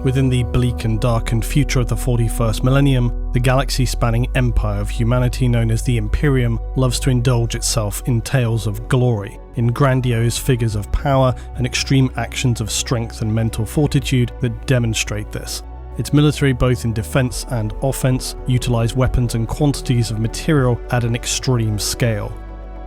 Within the bleak and darkened future of the 41st millennium, the galaxy-spanning empire of humanity known as the Imperium loves to indulge itself in tales of glory, in grandiose figures of power and extreme actions of strength and mental fortitude that demonstrate this. Its military, both in defense and offense, utilize weapons and quantities of material at an extreme scale.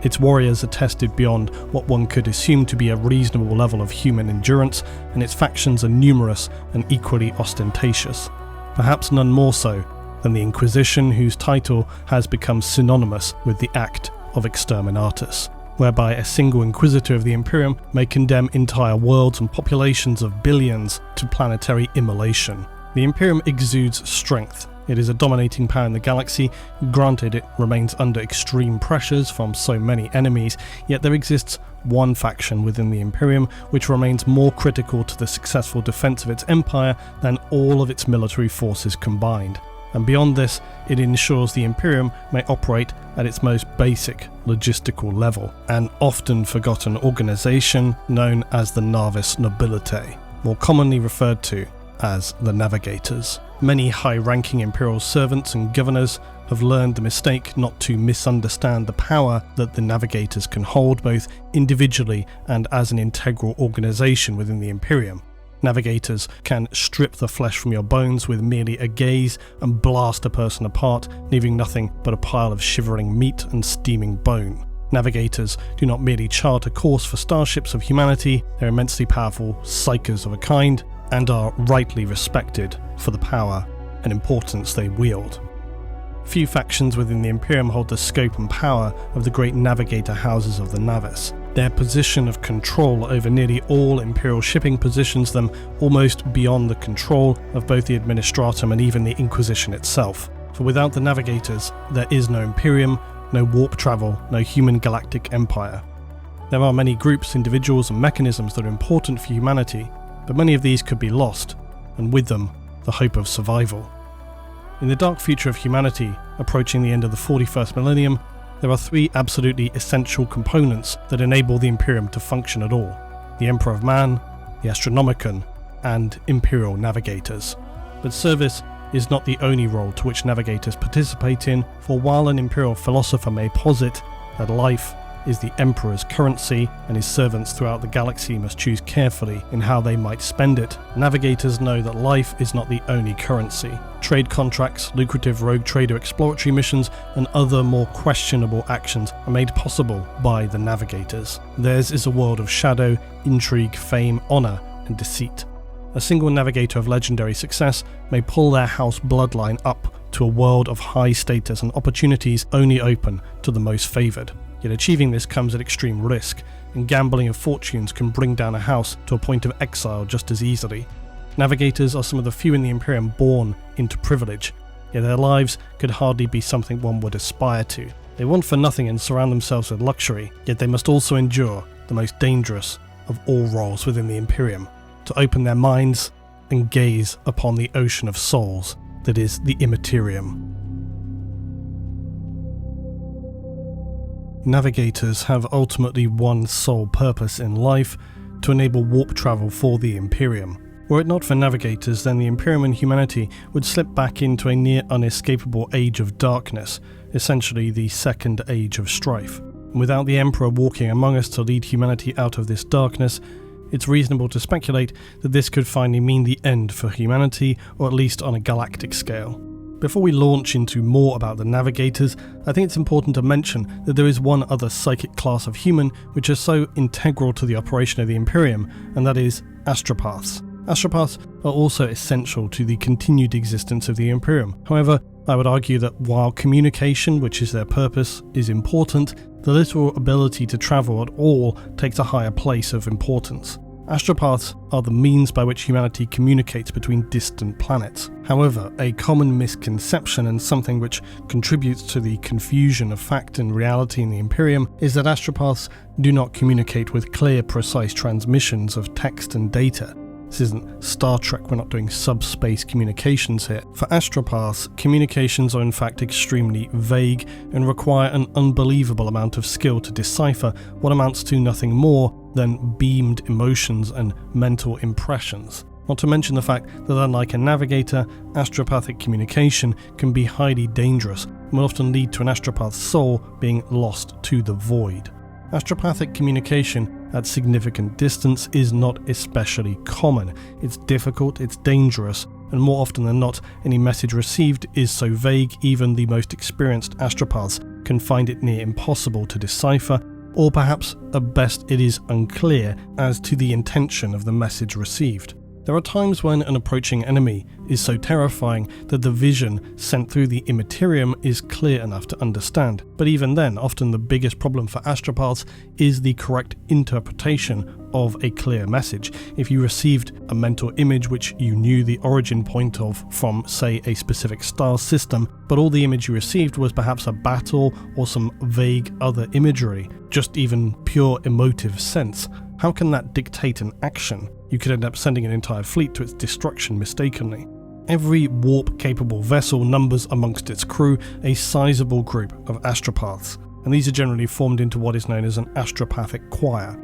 Its warriors are tested beyond what one could assume to be a reasonable level of human endurance, and its factions are numerous and equally ostentatious. Perhaps none more so than the Inquisition, whose title has become synonymous with the act of exterminatus, whereby a single inquisitor of the Imperium may condemn entire worlds and populations of billions to planetary immolation. The Imperium exudes strength. It is a dominating power in the galaxy. Granted, it remains under extreme pressures from so many enemies, yet there exists one faction within the Imperium which remains more critical to the successful defense of its empire than all of its military forces combined. And beyond this, it ensures the Imperium may operate at its most basic logistical level, an often forgotten organization known as the Navis Nobilite, more commonly referred to as the Navigators. Many high-ranking Imperial servants and governors have learned the mistake not to misunderstand the power that the Navigators can hold both individually and as an integral organization within the Imperium. Navigators can strip the flesh from your bones with merely a gaze and blast a person apart, leaving nothing but a pile of shivering meat and steaming bone. Navigators do not merely chart a course for starships of humanity, they're immensely powerful psychers of a kind, and are rightly respected for the power and importance they wield. Few factions within the Imperium hold the scope and power of the great Navigator Houses of the Navis. Their position of control over nearly all Imperial shipping positions them almost beyond the control of both the Administratum and even the Inquisition itself. For without the Navigators, there is no Imperium, no warp travel, no human galactic empire. There are many groups, individuals and mechanisms that are important for humanity, but many of these could be lost, and with them, the hope of survival. In the dark future of humanity, approaching the end of the 41st millennium, there are three absolutely essential components that enable the Imperium to function at all: the Emperor of Man, the Astronomicon, and Imperial Navigators. But service is not the only role to which Navigators participate in, for while an Imperial philosopher may posit that life is the Emperor's currency and his servants throughout the galaxy must choose carefully in how they might spend it, Navigators know that life is not the only currency. Trade contracts, lucrative rogue trader exploratory missions, and other more questionable actions are made possible by the Navigators. Theirs is a world of shadow, intrigue, fame, honor, and deceit. A single Navigator of legendary success may pull their house bloodline up to a world of high status and opportunities only open to the most favored. Yet achieving this comes at extreme risk, and gambling of fortunes can bring down a house to a point of exile just as easily. Navigators are some of the few in the Imperium born into privilege, yet their lives could hardly be something one would aspire to. They want for nothing and surround themselves with luxury, yet they must also endure the most dangerous of all roles within the Imperium, to open their minds and gaze upon the ocean of souls that is the Immaterium. Navigators have ultimately one sole purpose in life: to enable warp travel for the Imperium. Were it not for Navigators, then the Imperium and humanity would slip back into a near unescapable age of darkness, essentially the second age of strife. And without the Emperor walking among us to lead humanity out of this darkness, it's reasonable to speculate that this could finally mean the end for humanity, or at least on a galactic scale. Before we launch into more about the Navigators, I think it's important to mention that there is one other psychic class of human which is so integral to the operation of the Imperium, and that is astropaths. Astropaths are also essential to the continued existence of the Imperium. However, I would argue that while communication, which is their purpose, is important, the literal ability to travel at all takes a higher place of importance. Astropaths are the means by which humanity communicates between distant planets. However, a common misconception, and something which contributes to the confusion of fact and reality in the Imperium, is that astropaths do not communicate with clear, precise transmissions of text and data. This isn't Star Trek, we're not doing subspace communications here. For astropaths, communications are in fact extremely vague and require an unbelievable amount of skill to decipher what amounts to nothing more than beamed emotions and mental impressions. Not to mention the fact that unlike a navigator, astropathic communication can be highly dangerous and will often lead to an astropath's soul being lost to the void. Astropathic communication at significant distance is not especially common. It's difficult, it's dangerous, and more often than not, any message received is so vague even the most experienced astropaths can find it near impossible to decipher, or perhaps at best it is unclear as to the intention of the message received. There are times when an approaching enemy is so terrifying that the vision sent through the Imperium is clear enough to understand, but even then, often the biggest problem for astropaths is the correct interpretation of a clear message. If you received a mental image which you knew the origin point of from, say, a specific star system, but all the image you received was perhaps a battle or some vague other imagery, just even pure emotive sense, how can that dictate an action? You could end up sending an entire fleet to its destruction mistakenly. Every warp-capable vessel numbers amongst its crew a sizable group of astropaths, and these are generally formed into what is known as an astropathic choir.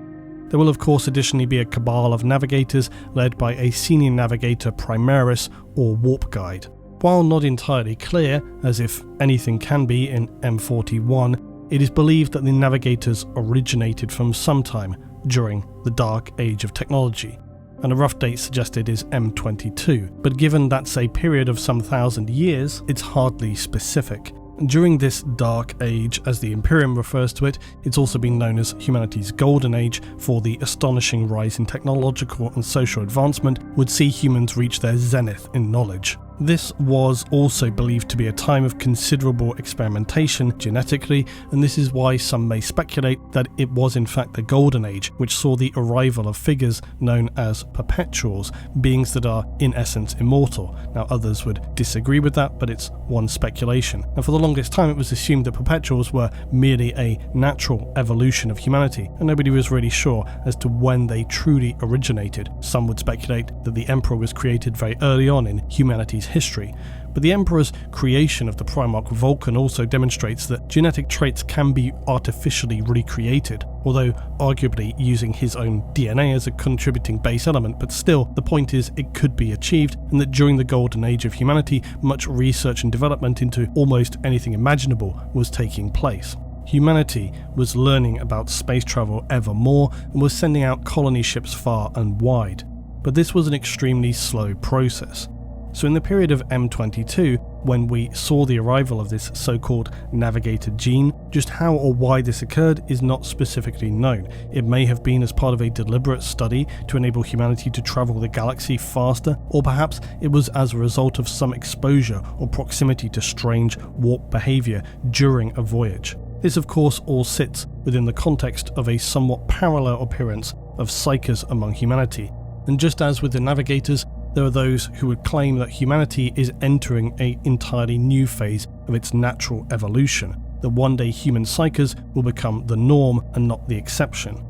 There will of course additionally be a cabal of navigators led by a senior navigator primaris or warp guide. While not entirely clear, as if anything can be in M41, it is believed that the navigators originated from sometime during the Dark Age of technology, and a rough date suggested is M22, but given that's a period of some 1,000 years, it's hardly specific. During this Dark Age, as the Imperium refers to it, it's also been known as humanity's Golden Age, for the astonishing rise in technological and social advancement would see humans reach their zenith in knowledge. This was also believed to be a time of considerable experimentation genetically, and this is why some may speculate that it was in fact the Golden Age, which saw the arrival of figures known as perpetuals, beings that are in essence immortal. Now others would disagree with that, but it's one speculation. And for the longest time it was assumed that perpetuals were merely a natural evolution of humanity, and nobody was really sure as to when they truly originated. Some would speculate that the Emperor was created very early on in humanity's history, but the Emperor's creation of the Primarch Vulcan also demonstrates that genetic traits can be artificially recreated, although arguably using his own DNA as a contributing base element, but still, the point is it could be achieved, and that during the Golden Age of humanity, much research and development into almost anything imaginable was taking place. Humanity was learning about space travel ever more and was sending out colony ships far and wide, but this was an extremely slow process. So in the period of M22, when we saw the arrival of this so-called Navigator gene, just how or why this occurred is not specifically known. It may have been as part of a deliberate study to enable humanity to travel the galaxy faster, or perhaps it was as a result of some exposure or proximity to strange warp behavior during a voyage. This of course all sits within the context of a somewhat parallel appearance of psychers among humanity, and just as with the Navigators, there are those who would claim that humanity is entering an entirely new phase of its natural evolution, that one day human psychers will become the norm and not the exception.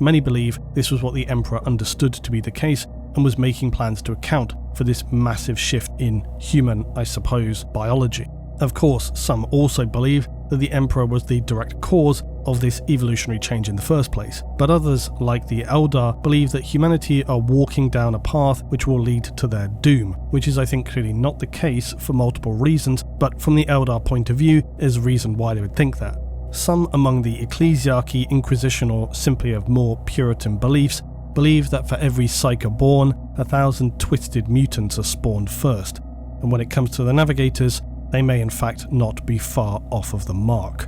Many believe this was what the Emperor understood to be the case and was making plans to account for this massive shift in human, I suppose, biology. Of course, some also believe that the Emperor was the direct cause of this evolutionary change in the first place, but others, like the Eldar, believe that humanity are walking down a path which will lead to their doom, which is I think clearly not the case for multiple reasons, but from the Eldar point of view, there's a reason why they would think that. Some among the ecclesiarchy, inquisition, or simply of more Puritan beliefs, believe that for every psyker born, 1,000 twisted mutants are spawned first, and when it comes to the Navigators, they may in fact not be far off of the mark.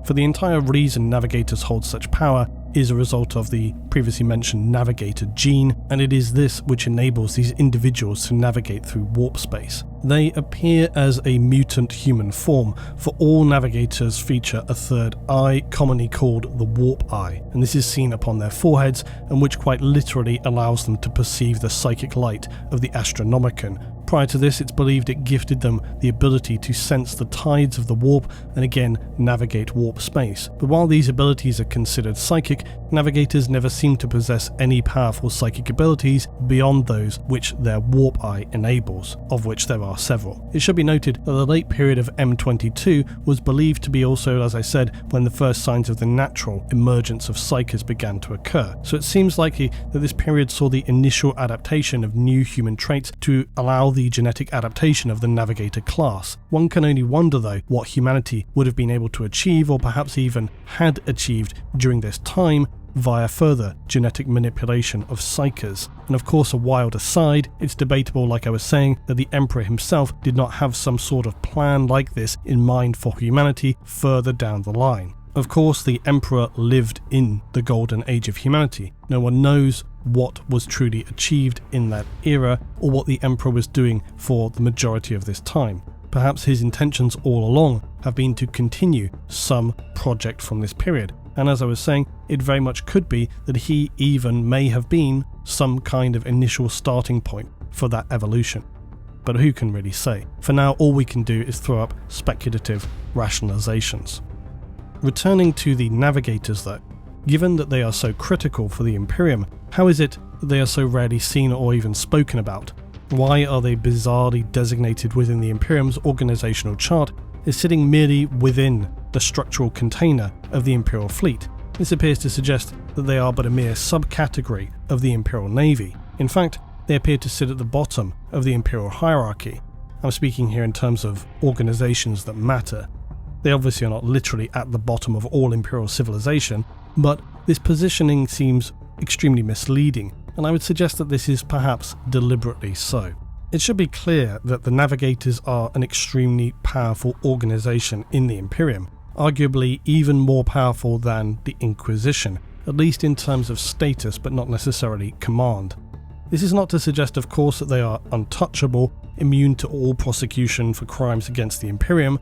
For the entire reason Navigators hold such power is a result of the previously mentioned Navigator gene, and it is this which enables these individuals to navigate through warp space. They appear as a mutant human form, for all Navigators feature a third eye, commonly called the warp eye, and this is seen upon their foreheads, and which quite literally allows them to perceive the psychic light of the Astronomicon, Prior to this, it's believed it gifted them the ability to sense the tides of the warp and again navigate warp space. But while these abilities are considered psychic, navigators never seem to possess any powerful psychic abilities beyond those which their warp eye enables, of which there are several. It should be noted that the late period of M22 was believed to be also, as I said, when the first signs of the natural emergence of psykers began to occur. So it seems likely that this period saw the initial adaptation of new human traits to allow the genetic adaptation of the Navigator class. One can only wonder though what humanity would have been able to achieve, or perhaps even had achieved during this time, via further genetic manipulation of psykers. And of course, a wild aside, it's debatable, like I was saying, that the Emperor himself did not have some sort of plan like this in mind for humanity further down the line. Of course, the Emperor lived in the golden age of humanity. No one knows what was truly achieved in that era, or what the Emperor was doing for the majority of this time. Perhaps his intentions all along have been to continue some project from this period. And as I was saying, it very much could be that he even may have been some kind of initial starting point for that evolution. But who can really say? For now, all we can do is throw up speculative rationalizations. Returning to the Navigators though, given that they are so critical for the Imperium, how is it that they are so rarely seen or even spoken about? Why are they bizarrely designated within the Imperium's organizational chart as sitting merely within the structural container of the Imperial fleet? This appears to suggest that they are but a mere subcategory of the Imperial Navy. In fact, they appear to sit at the bottom of the Imperial hierarchy. I'm speaking here in terms of organizations that matter. They obviously are not literally at the bottom of all Imperial civilization, but this positioning seems extremely misleading, and I would suggest that this is perhaps deliberately so. It should be clear that the Navigators are an extremely powerful organization in the Imperium, arguably even more powerful than the Inquisition, at least in terms of status but not necessarily command. This is not to suggest, of course, that they are untouchable, immune to all prosecution for crimes against the Imperium,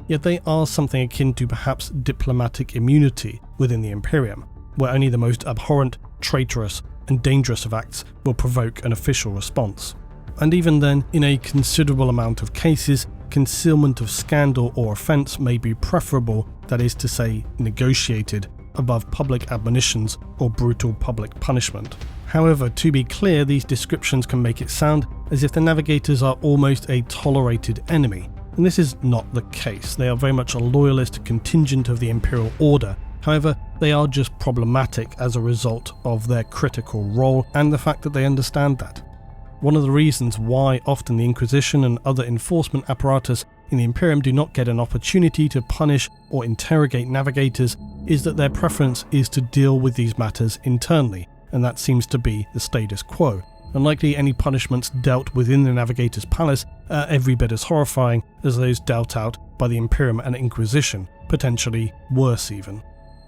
yet they are something akin to perhaps diplomatic immunity within the Imperium, where only the most abhorrent, traitorous, and dangerous of acts will provoke an official response. And even then, in a considerable amount of cases, concealment of scandal or offence may be preferable, that is to say, negotiated, above public admonitions or brutal public punishment. However, to be clear, these descriptions can make it sound as if the Navigators are almost a tolerated enemy, and this is not the case. They are very much a loyalist contingent of the Imperial Order. However, they are just problematic as a result of their critical role and the fact that they understand that. One of the reasons why often the Inquisition and other enforcement apparatus in the Imperium do not get an opportunity to punish or interrogate navigators is that their preference is to deal with these matters internally, and that seems to be the status quo. Unlikely any punishments dealt within the Navigator's palace are every bit as horrifying as those dealt out by the Imperium and Inquisition, potentially worse even.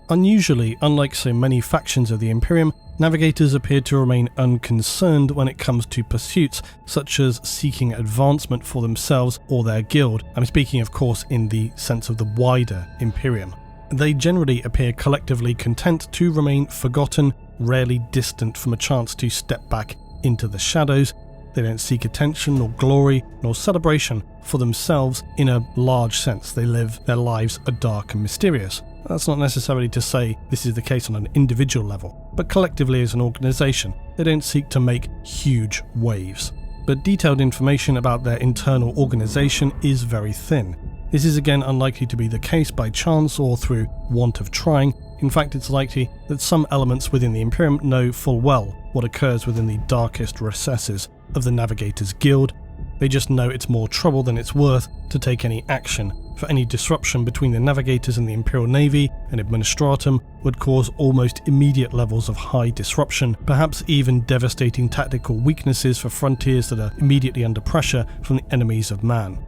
Unusually, unlike so many factions of the Imperium, Navigators appear to remain unconcerned when it comes to pursuits such as seeking advancement for themselves or their guild. I'm speaking of course in the sense of the wider Imperium. They generally appear collectively content to remain forgotten, rarely distant from a chance to step back into the shadows. They don't seek attention nor glory nor celebration for themselves in a large sense. Their lives are dark and mysterious. That's not necessarily to say this is the case on an individual level, but collectively as an organisation, they don't seek to make huge waves. But detailed information about their internal organisation is very thin. This is again unlikely to be the case by chance or through want of trying. In fact, it's likely that some elements within the Imperium know full well what occurs within the darkest recesses of the Navigators Guild. They just know it's more trouble than it's worth to take any action, for any disruption between the Navigators and the Imperial Navy and Administratum would cause almost immediate levels of high disruption, perhaps even devastating tactical weaknesses for frontiers that are immediately under pressure from the enemies of man.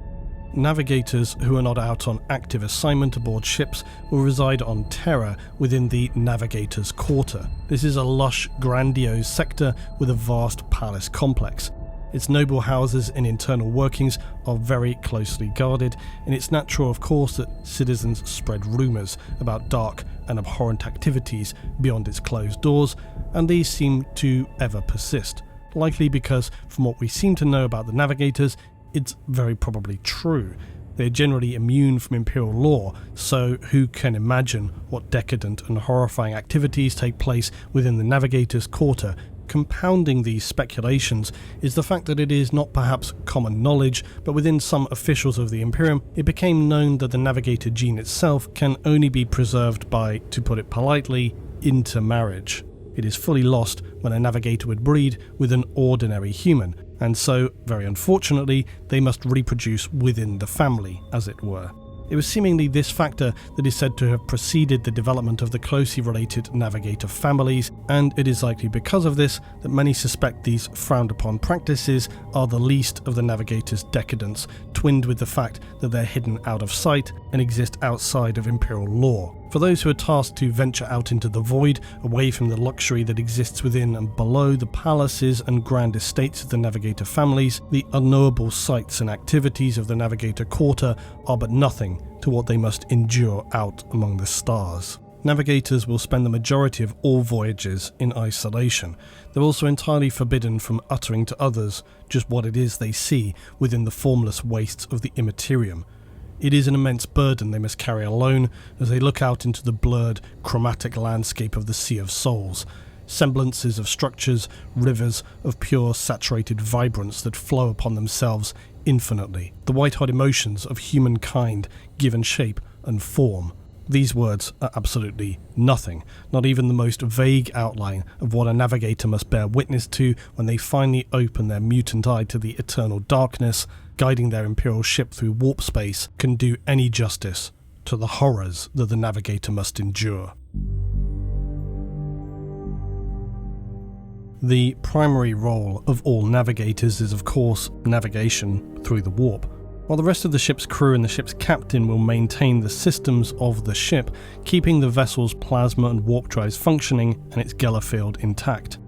Navigators who are not out on active assignment aboard ships will reside on Terra within the Navigators Quarter. This is a lush, grandiose sector with a vast palace complex. Its noble houses and internal workings are very closely guarded, and it's natural, of course, that citizens spread rumours about dark and abhorrent activities beyond its closed doors, and these seem to ever persist. likely because, from what we seem to know about the Navigators, it's very probably true. They're generally immune from Imperial law, so who can imagine what decadent and horrifying activities take place within the Navigators' quarter? Compounding these speculations is the fact that it is not perhaps common knowledge, but within some officials of the Imperium, it became known that the Navigator gene itself can only be preserved by, to put it politely, intermarriage. It is fully lost when a Navigator would breed with an ordinary human, and so, very unfortunately, they must reproduce within the family, as it were. It was seemingly this factor that is said to have preceded the development of the closely related Navigator families, and it is likely because of this that many suspect these frowned upon practices are the least of the Navigators' decadence, twinned with the fact that they're hidden out of sight and exist outside of Imperial law. For those who are tasked to venture out into the void, away from the luxury that exists within and below the palaces and grand estates of the Navigator families, the unknowable sights and activities of the Navigator quarter are but nothing to what they must endure out among the stars. Navigators will spend the majority of all voyages in isolation. They're also entirely forbidden from uttering to others just what it is they see within the formless wastes of the Imperium. It is an immense burden they must carry alone as they look out into the blurred, chromatic landscape of the Sea of Souls. Semblances of structures, rivers of pure, saturated vibrance that flow upon themselves infinitely. The white-hot emotions of humankind given shape and form. These words are absolutely nothing, not even the most vague outline of what a Navigator must bear witness to when they finally open their mutant eye to the eternal darkness, guiding their Imperial ship through warp space, can do any justice to the horrors that the Navigator must endure. The primary role of all Navigators is, of course, navigation through the warp. While the rest of the ship's crew and the ship's captain will maintain the systems of the ship, keeping the vessel's plasma and warp drives functioning and its Geller field intact.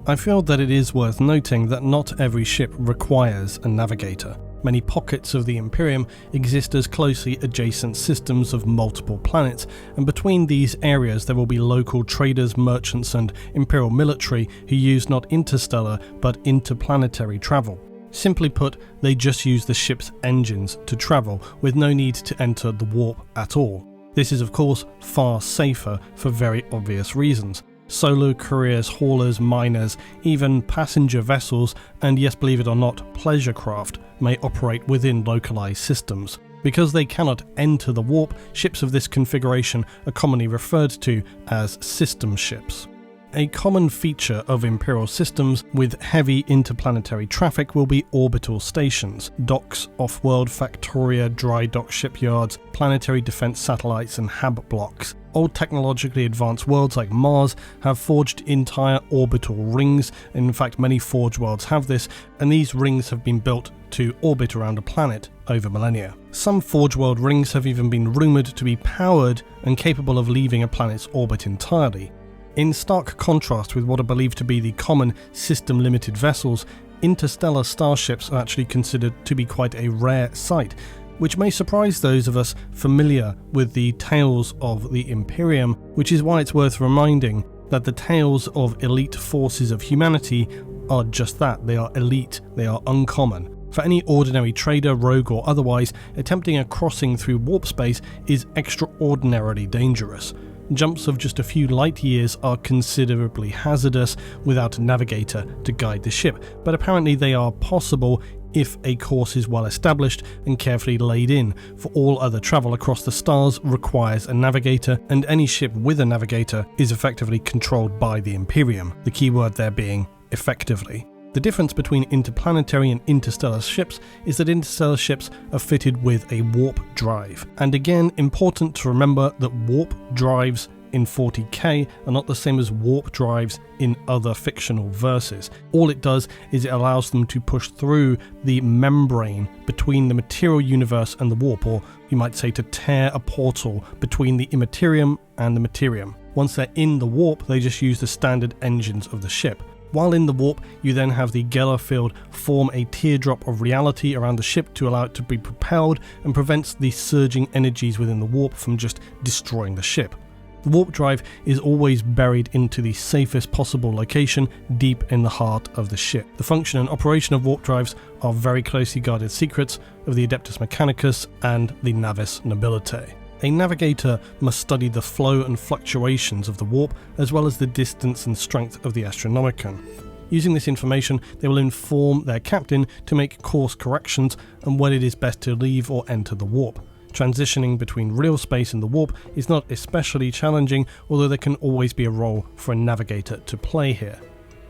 I feel that it is worth noting that not every ship requires a navigator. Many pockets of the Imperium exist as closely adjacent systems of multiple planets, and between these areas there will be local traders, merchants and Imperial military who use not interstellar but interplanetary travel. Simply put, they just use the ship's engines to travel, with no need to enter the warp at all. This is of course far safer for very obvious reasons. Solo couriers, haulers, miners, even passenger vessels, and yes, believe it or not, pleasure craft may operate within localized systems. Because they cannot enter the warp, ships of this configuration are commonly referred to as system ships. A common feature of Imperial systems with heavy interplanetary traffic will be orbital stations, docks, off-world Factoria, dry dock shipyards, planetary defense satellites and hab blocks. Old technologically advanced worlds like Mars have forged entire orbital rings. In fact, many forged worlds have this, and these rings have been built to orbit around a planet over millennia. Some forged world rings have even been rumoured to be powered and capable of leaving a planet's orbit entirely. In stark contrast with what are believed to be the common system-limited vessels, interstellar starships are actually considered to be quite a rare sight, which may surprise those of us familiar with the tales of the Imperium, which is why it's worth reminding that the tales of elite forces of humanity are just that. They are elite, they are uncommon. For any ordinary trader, rogue or otherwise, attempting a crossing through warp space is extraordinarily dangerous. Jumps of just a few light years are considerably hazardous without a navigator to guide the ship, but apparently they are possible if a course is well established and carefully laid in. For all other travel across the stars requires a navigator, and any ship with a navigator is effectively controlled by the Imperium, the key word there being effectively. The difference between interplanetary and interstellar ships is that interstellar ships are fitted with a warp drive. And again, important to remember that warp drives in 40k are not the same as warp drives in other fictional verses. All it does is it allows them to push through the membrane between the material universe and the warp, or you might say to tear a portal between the immaterium and the materium. Once they're in the warp, they just use the standard engines of the ship. While in the warp, you then have the Geller field form a teardrop of reality around the ship to allow it to be propelled and prevents the surging energies within the warp from just destroying the ship. The warp drive is always buried into the safest possible location deep in the heart of the ship. The function and operation of warp drives are very closely guarded secrets of the Adeptus Mechanicus and the Navis Nobilite. A navigator must study the flow and fluctuations of the warp as well as the distance and strength of the Astronomicon. Using this information, they will inform their captain to make course corrections and when it is best to leave or enter the warp. Transitioning between real space and the warp is not especially challenging, although there can always be a role for a navigator to play here.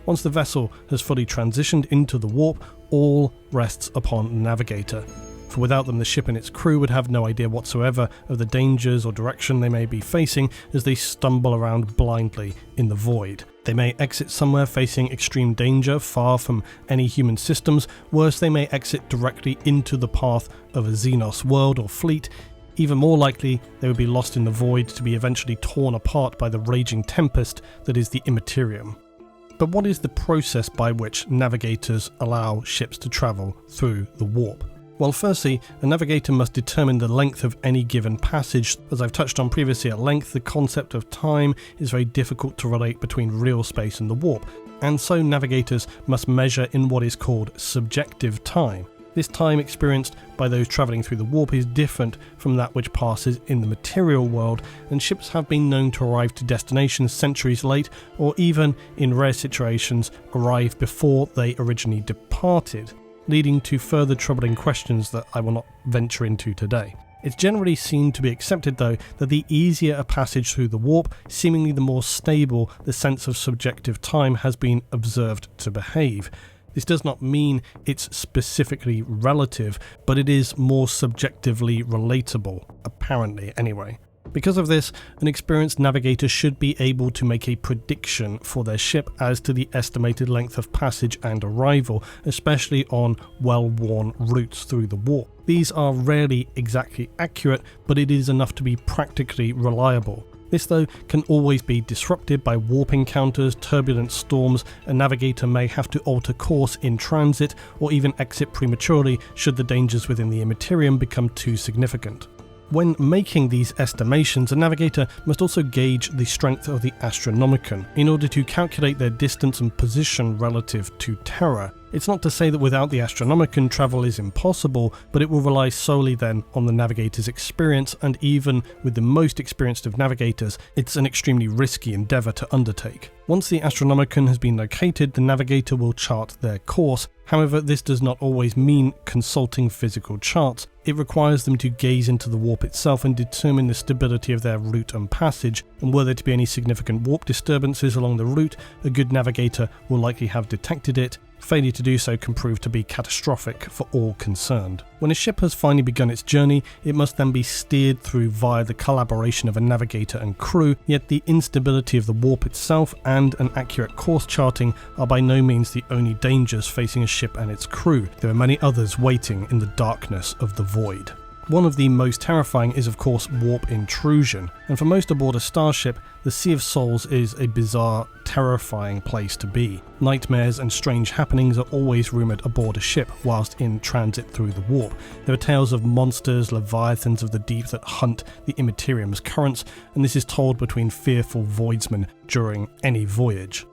Once the vessel has fully transitioned into the warp, all rests upon the navigator. For without them, the ship and its crew would have no idea whatsoever of the dangers or direction they may be facing as they stumble around blindly in the void. They may exit somewhere facing extreme danger, far from any human systems. Worse, they may exit directly into the path of a Xenos world or fleet. Even more likely, they would be lost in the void to be eventually torn apart by the raging tempest that is the Imperium. But what is the process by which navigators allow ships to travel through the warp? Well, firstly, a navigator must determine the length of any given passage. As I've touched on previously at length, the concept of time is very difficult to relate between real space and the warp, and so navigators must measure in what is called subjective time. This time experienced by those travelling through the warp is different from that which passes in the material world, and ships have been known to arrive to destinations centuries late, or even, in rare situations, arrive before they originally departed, leading to further troubling questions that I will not venture into today. It's generally seen to be accepted, though, that the easier a passage through the warp, seemingly the more stable the sense of subjective time has been observed to behave. This does not mean it's specifically relative, but it is more subjectively relatable, apparently anyway. Because of this, an experienced navigator should be able to make a prediction for their ship as to the estimated length of passage and arrival, especially on well-worn routes through the warp. These are rarely exactly accurate, but it is enough to be practically reliable. This, though, can always be disrupted by warp encounters, turbulent storms. A navigator may have to alter course in transit or even exit prematurely should the dangers within the Imperium become too significant. When making these estimations, a navigator must also gauge the strength of the Astronomicon in order to calculate their distance and position relative to Terra. It's not to say that without the Astronomicon travel is impossible, but it will rely solely then on the navigator's experience, and even with the most experienced of navigators, it's an extremely risky endeavour to undertake. Once the Astronomicon has been located, the navigator will chart their course. However, this does not always mean consulting physical charts. It requires them to gaze into the warp itself and determine the stability of their route and passage, and were there to be any significant warp disturbances along the route, a good navigator will likely have detected it. Failure to do so can prove to be catastrophic for all concerned. When a ship has finally begun its journey, it must then be steered through via the collaboration of a navigator and crew, yet the instability of the warp itself and an accurate course charting are by no means the only dangers facing a ship and its crew. There are many others waiting in the darkness of the void. One of the most terrifying is of course warp intrusion, and for most aboard a starship, the Sea of Souls is a bizarre, terrifying place to be. Nightmares and strange happenings are always rumoured aboard a ship whilst in transit through the warp. There are tales of monsters, leviathans of the deep that hunt the Imperium's currents, and this is told between fearful voidsmen during any voyage.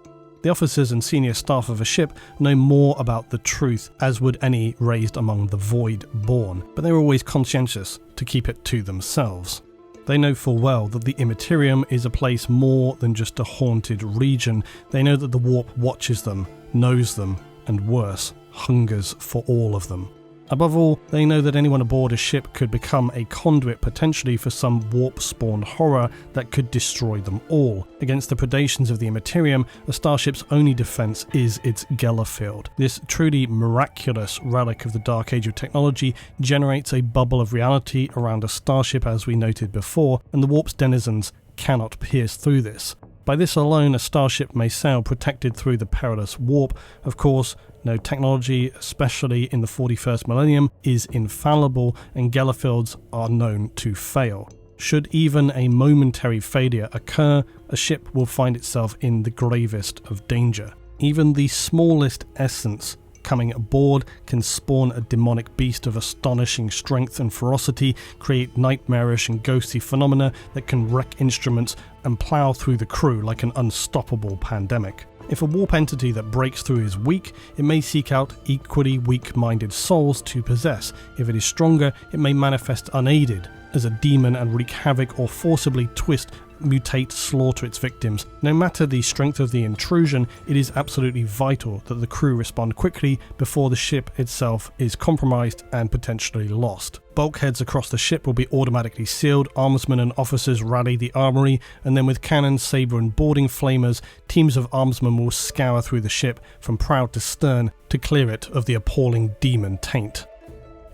The officers and senior staff of a ship know more about the truth, as would any raised among the void-born, but they are always conscientious to keep it to themselves. They know full well that the Imperium is a place more than just a haunted region. They know that the warp watches them, knows them, and worse, hungers for all of them. Above all, they know that anyone aboard a ship could become a conduit potentially for some warp-spawned horror that could destroy them all. Against the predations of the Imperium, a starship's only defense is its Gellerfield. This truly miraculous relic of the Dark Age of technology generates a bubble of reality around a starship, as we noted before, and the warp's denizens cannot pierce through this. By this alone, a starship may sail protected through the perilous warp. Of course, no technology, especially in the 41st millennium, is infallible, and Gellerfields are known to fail. Should even a momentary failure occur, a ship will find itself in the gravest of danger. Even the smallest essence coming aboard can spawn a demonic beast of astonishing strength and ferocity, create nightmarish and ghostly phenomena that can wreck instruments and plow through the crew like an unstoppable pandemic. If a warp entity that breaks through is weak, it may seek out equally weak-minded souls to possess. If it is stronger, it may manifest unaided as a demon and wreak havoc or forcibly twist, mutate, slaughter its victims. No matter the strength of the intrusion, it is absolutely vital that the crew respond quickly before the ship itself is compromised and potentially lost. Bulkheads across the ship will be automatically sealed, armsmen and officers rally the armory, and then with cannons, saber and boarding flamers, teams of armsmen will scour through the ship from prow to stern to clear it of the appalling demon taint.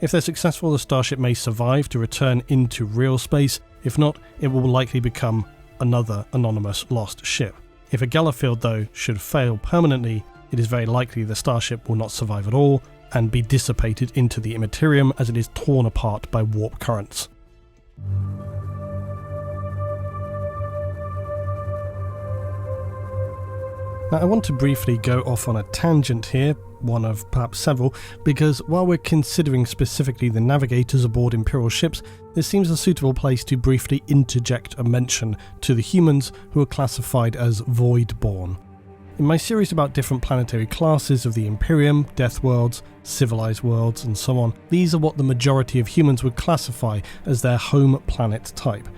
If they're successful, the starship may survive to return into real space. If not, it will likely become another anonymous lost ship. If a Gellerfield, though, should fail permanently, it is very likely the starship will not survive at all and be dissipated into the Imperium as it is torn apart by warp currents. Now, I want to briefly go off on a tangent here, one of perhaps several, because while we're considering specifically the navigators aboard Imperial ships, this seems a suitable place to briefly interject a mention to the humans who are classified as Voidborn. In my series about different planetary classes of the Imperium, Death Worlds, Civilized Worlds, and so on, these are what the majority of humans would classify as their home planet type.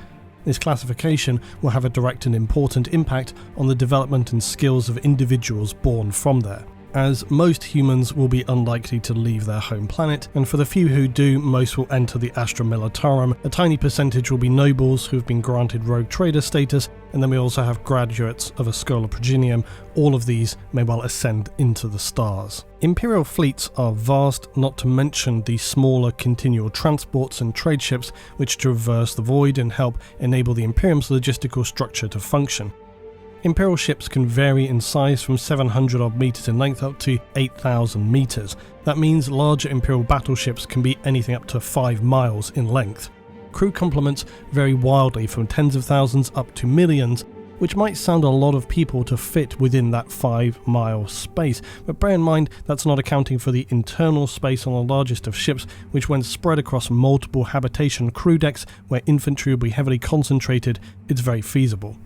This classification will have a direct and important impact on the development and skills of individuals born from there, as most humans will be unlikely to leave their home planet, and for the few who do, most will enter the Astra Militarum. A tiny percentage will be nobles who have been granted rogue trader status, and then we also have graduates of a Schola Progenium. All of these may well ascend into the stars. Imperial fleets are vast, not to mention the smaller continual transports and trade ships which traverse the void and help enable the Imperium's logistical structure to function. Imperial ships can vary in size from 700 odd meters in length up to 8,000 meters. That means larger Imperial battleships can be anything up to 5 miles in length. Crew complements vary wildly from tens of thousands up to millions, which might sound a lot of people to fit within that 5-mile space, but bear in mind that's not accounting for the internal space on the largest of ships, which when spread across multiple habitation crew decks where infantry will be heavily concentrated, it's very feasible.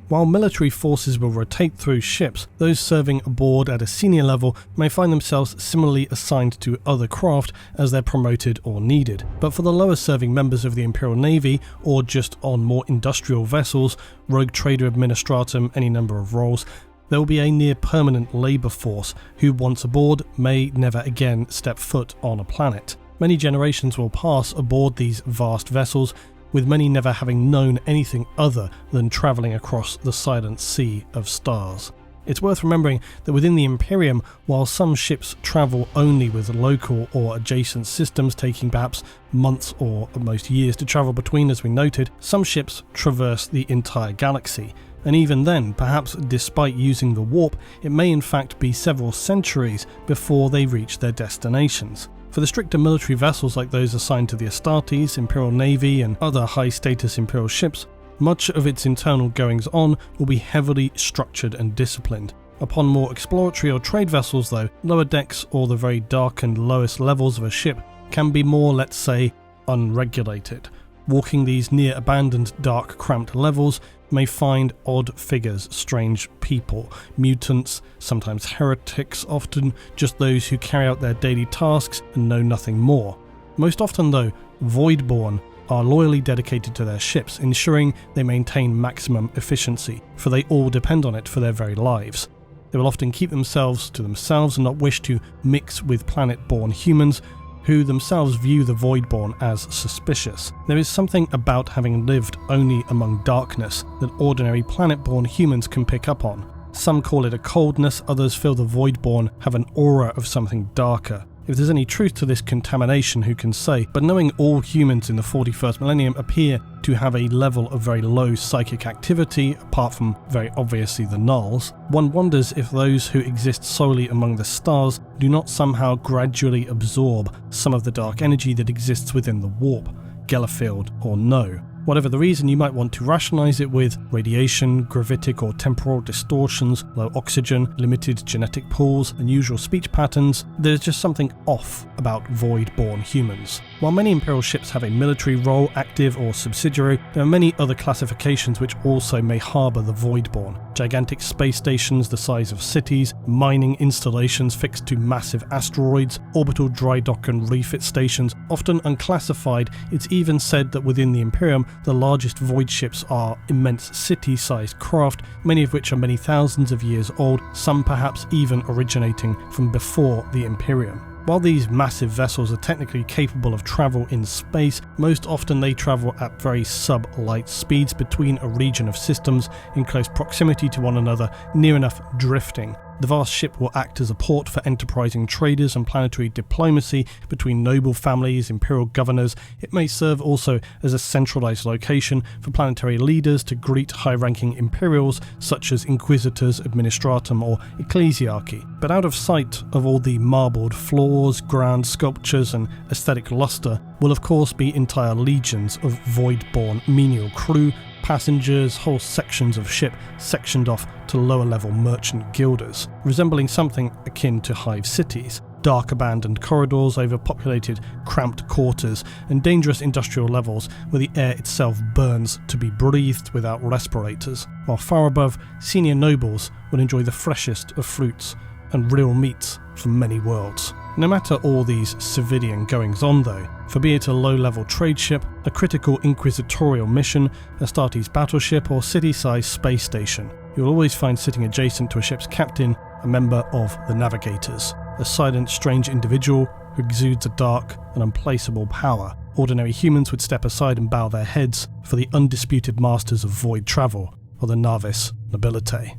While military forces will rotate through ships, those serving aboard at a senior level may find themselves similarly assigned to other craft as they're promoted or needed. But for the lower serving members of the Imperial Navy, or just on more industrial vessels, rogue trader administratum, any number of roles, there will be a near permanent labour force who once aboard may never again step foot on a planet. Many generations will pass aboard these vast vessels, with many never having known anything other than travelling across the silent sea of stars. It's worth remembering that within the Imperium, while some ships travel only with local or adjacent systems taking perhaps months or at most years to travel between, as we noted, some ships traverse the entire galaxy. And even then, perhaps despite using the warp, it may in fact be several centuries before they reach their destinations. For the stricter military vessels like those assigned to the Astartes, Imperial Navy and other high-status Imperial ships, much of its internal goings-on will be heavily structured and disciplined. Upon more exploratory or trade vessels though, lower decks or the very dark and lowest levels of a ship can be more, let's say, unregulated. Walking these near abandoned, dark, cramped levels may find odd figures, strange people, mutants, sometimes heretics, often just those who carry out their daily tasks and know nothing more. Most often though, Voidborn are loyally dedicated to their ships, ensuring they maintain maximum efficiency, for they all depend on it for their very lives. They will often keep themselves to themselves and not wish to mix with planet-born humans, who themselves view the Voidborn as suspicious. There is something about having lived only among darkness that ordinary planet-born humans can pick up on. Some call it a coldness, others feel the Voidborn have an aura of something darker. If there's any truth to this contamination, who can say, but knowing all humans in the 41st millennium appear to have a level of very low psychic activity, apart from very obviously the nulls, one wonders if those who exist solely among the stars do not somehow gradually absorb some of the dark energy that exists within the warp, Gellerfield or no. Whatever the reason, you might want to rationalize it with radiation, gravitic or temporal distortions, low oxygen, limited genetic pools, unusual speech patterns. There's just something off about void-born humans. While many Imperial ships have a military role, active or subsidiary, there are many other classifications which also may harbour the void-born. Gigantic space stations the size of cities, mining installations fixed to massive asteroids, orbital dry dock and refit stations, often unclassified. It's even said that within the Imperium, the largest void ships are immense city-sized craft, many of which are many thousands of years old, some perhaps even originating from before the Imperium. While these massive vessels are technically capable of travel in space, most often they travel at very sub-light speeds between a region of systems in close proximity to one another, near enough drifting. The vast ship will act as a port for enterprising traders and planetary diplomacy between noble families, imperial governors. It may serve also as a centralized location for planetary leaders to greet high-ranking imperials such as inquisitors, administratum or ecclesiarchy. But out of sight of all the marbled floors, grand sculptures and aesthetic luster will of course be entire legions of void-born menial crew, passengers, whole sections of ship sectioned off to lower-level merchant guilders, resembling something akin to hive cities. Dark abandoned corridors, overpopulated cramped quarters, and dangerous industrial levels where the air itself burns to be breathed without respirators, while far above, senior nobles will enjoy the freshest of fruits and real meats from many worlds. No matter all these civilian goings-on though, for be it a low-level trade ship, a critical inquisitorial mission, Astartes battleship or city-sized space station, you'll always find sitting adjacent to a ship's captain a member of the Navigators, a silent, strange individual who exudes a dark and unplaceable power. Ordinary humans would step aside and bow their heads for the undisputed masters of void travel, or the Navis Nobilite.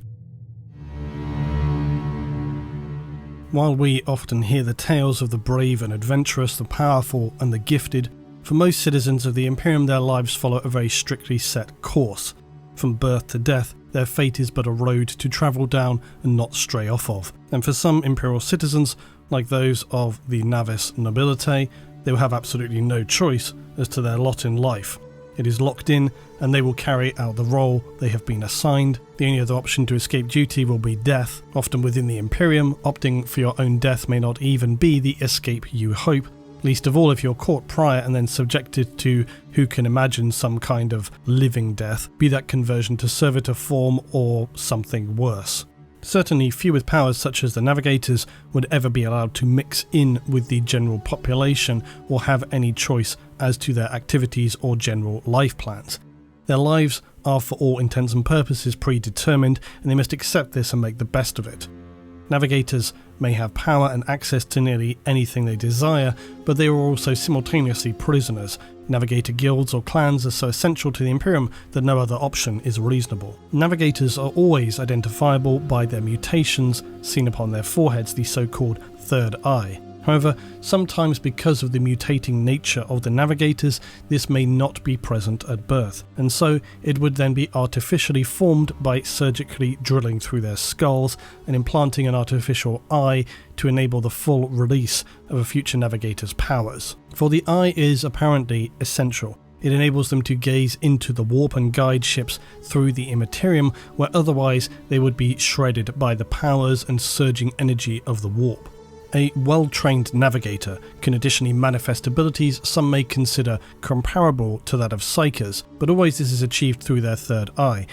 While we often hear the tales of the brave and adventurous, the powerful and the gifted, for most citizens of the Imperium their lives follow a very strictly set course. From birth to death, their fate is but a road to travel down and not stray off of. And for some Imperial citizens, like those of the Navis Nobilite, they will have absolutely no choice as to their lot in life. It is locked in, and they will carry out the role they have been assigned. The only other option to escape duty will be death. Often within the Imperium, opting for your own death may not even be the escape you hope, least of all if you're caught prior and then subjected to, who can imagine, some kind of living death, be that conversion to servitor form or something worse. Certainly few with powers such as the Navigators would ever be allowed to mix in with the general population or have any choice as to their activities or general life plans. Their lives are for all intents and purposes predetermined, and they must accept this and make the best of it. Navigators may have power and access to nearly anything they desire, but they are also simultaneously prisoners. Navigator guilds or clans are so essential to the Imperium that no other option is reasonable. Navigators are always identifiable by their mutations seen upon their foreheads, the so-called third eye. However, sometimes because of the mutating nature of the Navigators, this may not be present at birth, and so it would then be artificially formed by surgically drilling through their skulls and implanting an artificial eye to enable the full release of a future Navigator's powers. For the eye is apparently essential. It enables them to gaze into the warp and guide ships through the Imperium, where otherwise they would be shredded by the powers and surging energy of the warp. A well-trained navigator can additionally manifest abilities some may consider comparable to that of psykers, but always this is achieved through their third eye.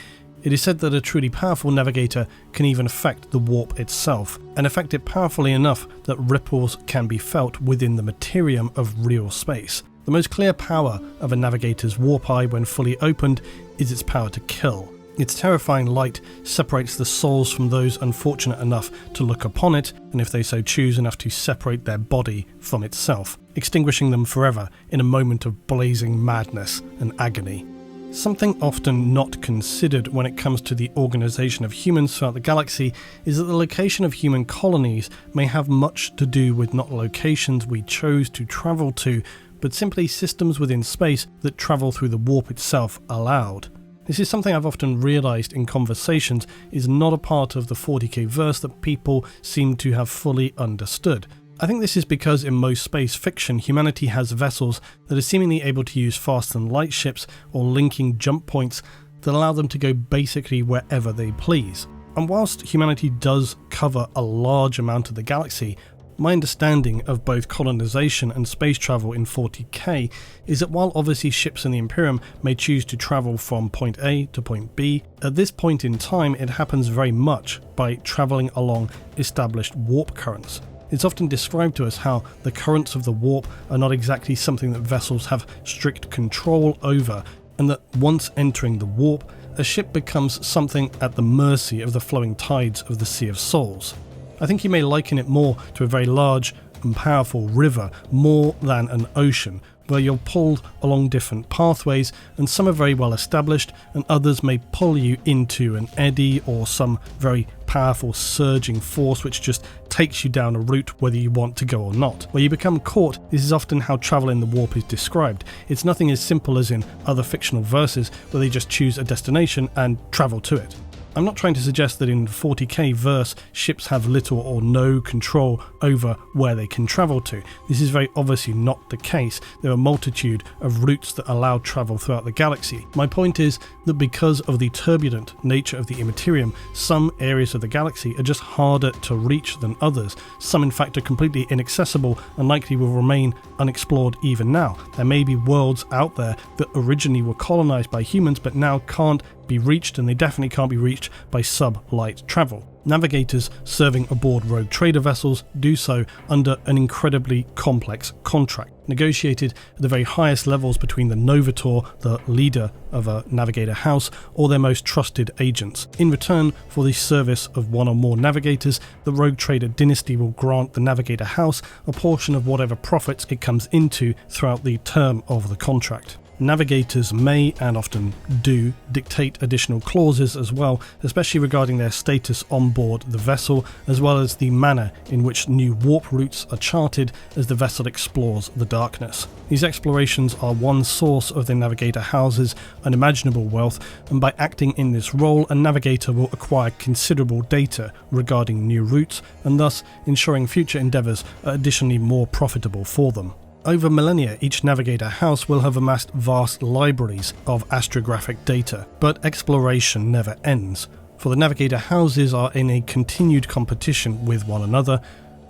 It is said that a truly powerful navigator can even affect the warp itself, and affect it powerfully enough that ripples can be felt within the materium of real space. The most clear power of a navigator's warp eye when fully opened is its power to kill. Its terrifying light separates the souls from those unfortunate enough to look upon it, and if they so choose enough to separate their body from itself, extinguishing them forever in a moment of blazing madness and agony. Something often not considered when it comes to the organisation of humans throughout the galaxy is that the location of human colonies may have much to do with not locations we chose to travel to, but simply systems within space that travel through the warp itself allowed. This is something I've often realised in conversations is not a part of the 40k verse that people seem to have fully understood. I think this is because in most space fiction, humanity has vessels that are seemingly able to use faster-than-light ships or linking jump points that allow them to go basically wherever they please. And whilst humanity does cover a large amount of the galaxy, my understanding of both colonization and space travel in 40k is that while obviously ships in the Imperium may choose to travel from point A to point B, at this point in time it happens very much by travelling along established warp currents. It's often described to us how the currents of the warp are not exactly something that vessels have strict control over, and that once entering the warp, a ship becomes something at the mercy of the flowing tides of the Sea of Souls. I think you may liken it more to a very large and powerful river more than an ocean, where you're pulled along different pathways, and some are very well established and others may pull you into an eddy or some very powerful surging force which just takes you down a route whether you want to go or not. Where you become caught, this is often how travel in the warp is described. It's nothing as simple as in other fictional verses where they just choose a destination and travel to it. I'm not trying to suggest that in 40k verse ships have little or no control over where they can travel to. This is very obviously not the case. There are a multitude of routes that allow travel throughout the galaxy. My point is that because of the turbulent nature of the Imperium, some areas of the galaxy are just harder to reach than others. Some in fact are completely inaccessible and likely will remain unexplored even now. There may be worlds out there that originally were colonized by humans but now can't be reached, and they definitely can't be reached by sub-light travel. Navigators serving aboard rogue trader vessels do so under an incredibly complex contract, negotiated at the very highest levels between the Novator, the leader of a Navigator house, or their most trusted agents. In return for the service of one or more Navigators, the rogue trader dynasty will grant the Navigator house a portion of whatever profits it comes into throughout the term of the contract. Navigators may, and often do, dictate additional clauses as well, especially regarding their status on board the vessel, as well as the manner in which new warp routes are charted as the vessel explores the darkness. These explorations are one source of the Navigator Houses' unimaginable wealth, and by acting in this role, a Navigator will acquire considerable data regarding new routes, and thus ensuring future endeavours are additionally more profitable for them. Over millennia, each Navigator house will have amassed vast libraries of astrographic data, but exploration never ends, for the Navigator houses are in a continued competition with one another,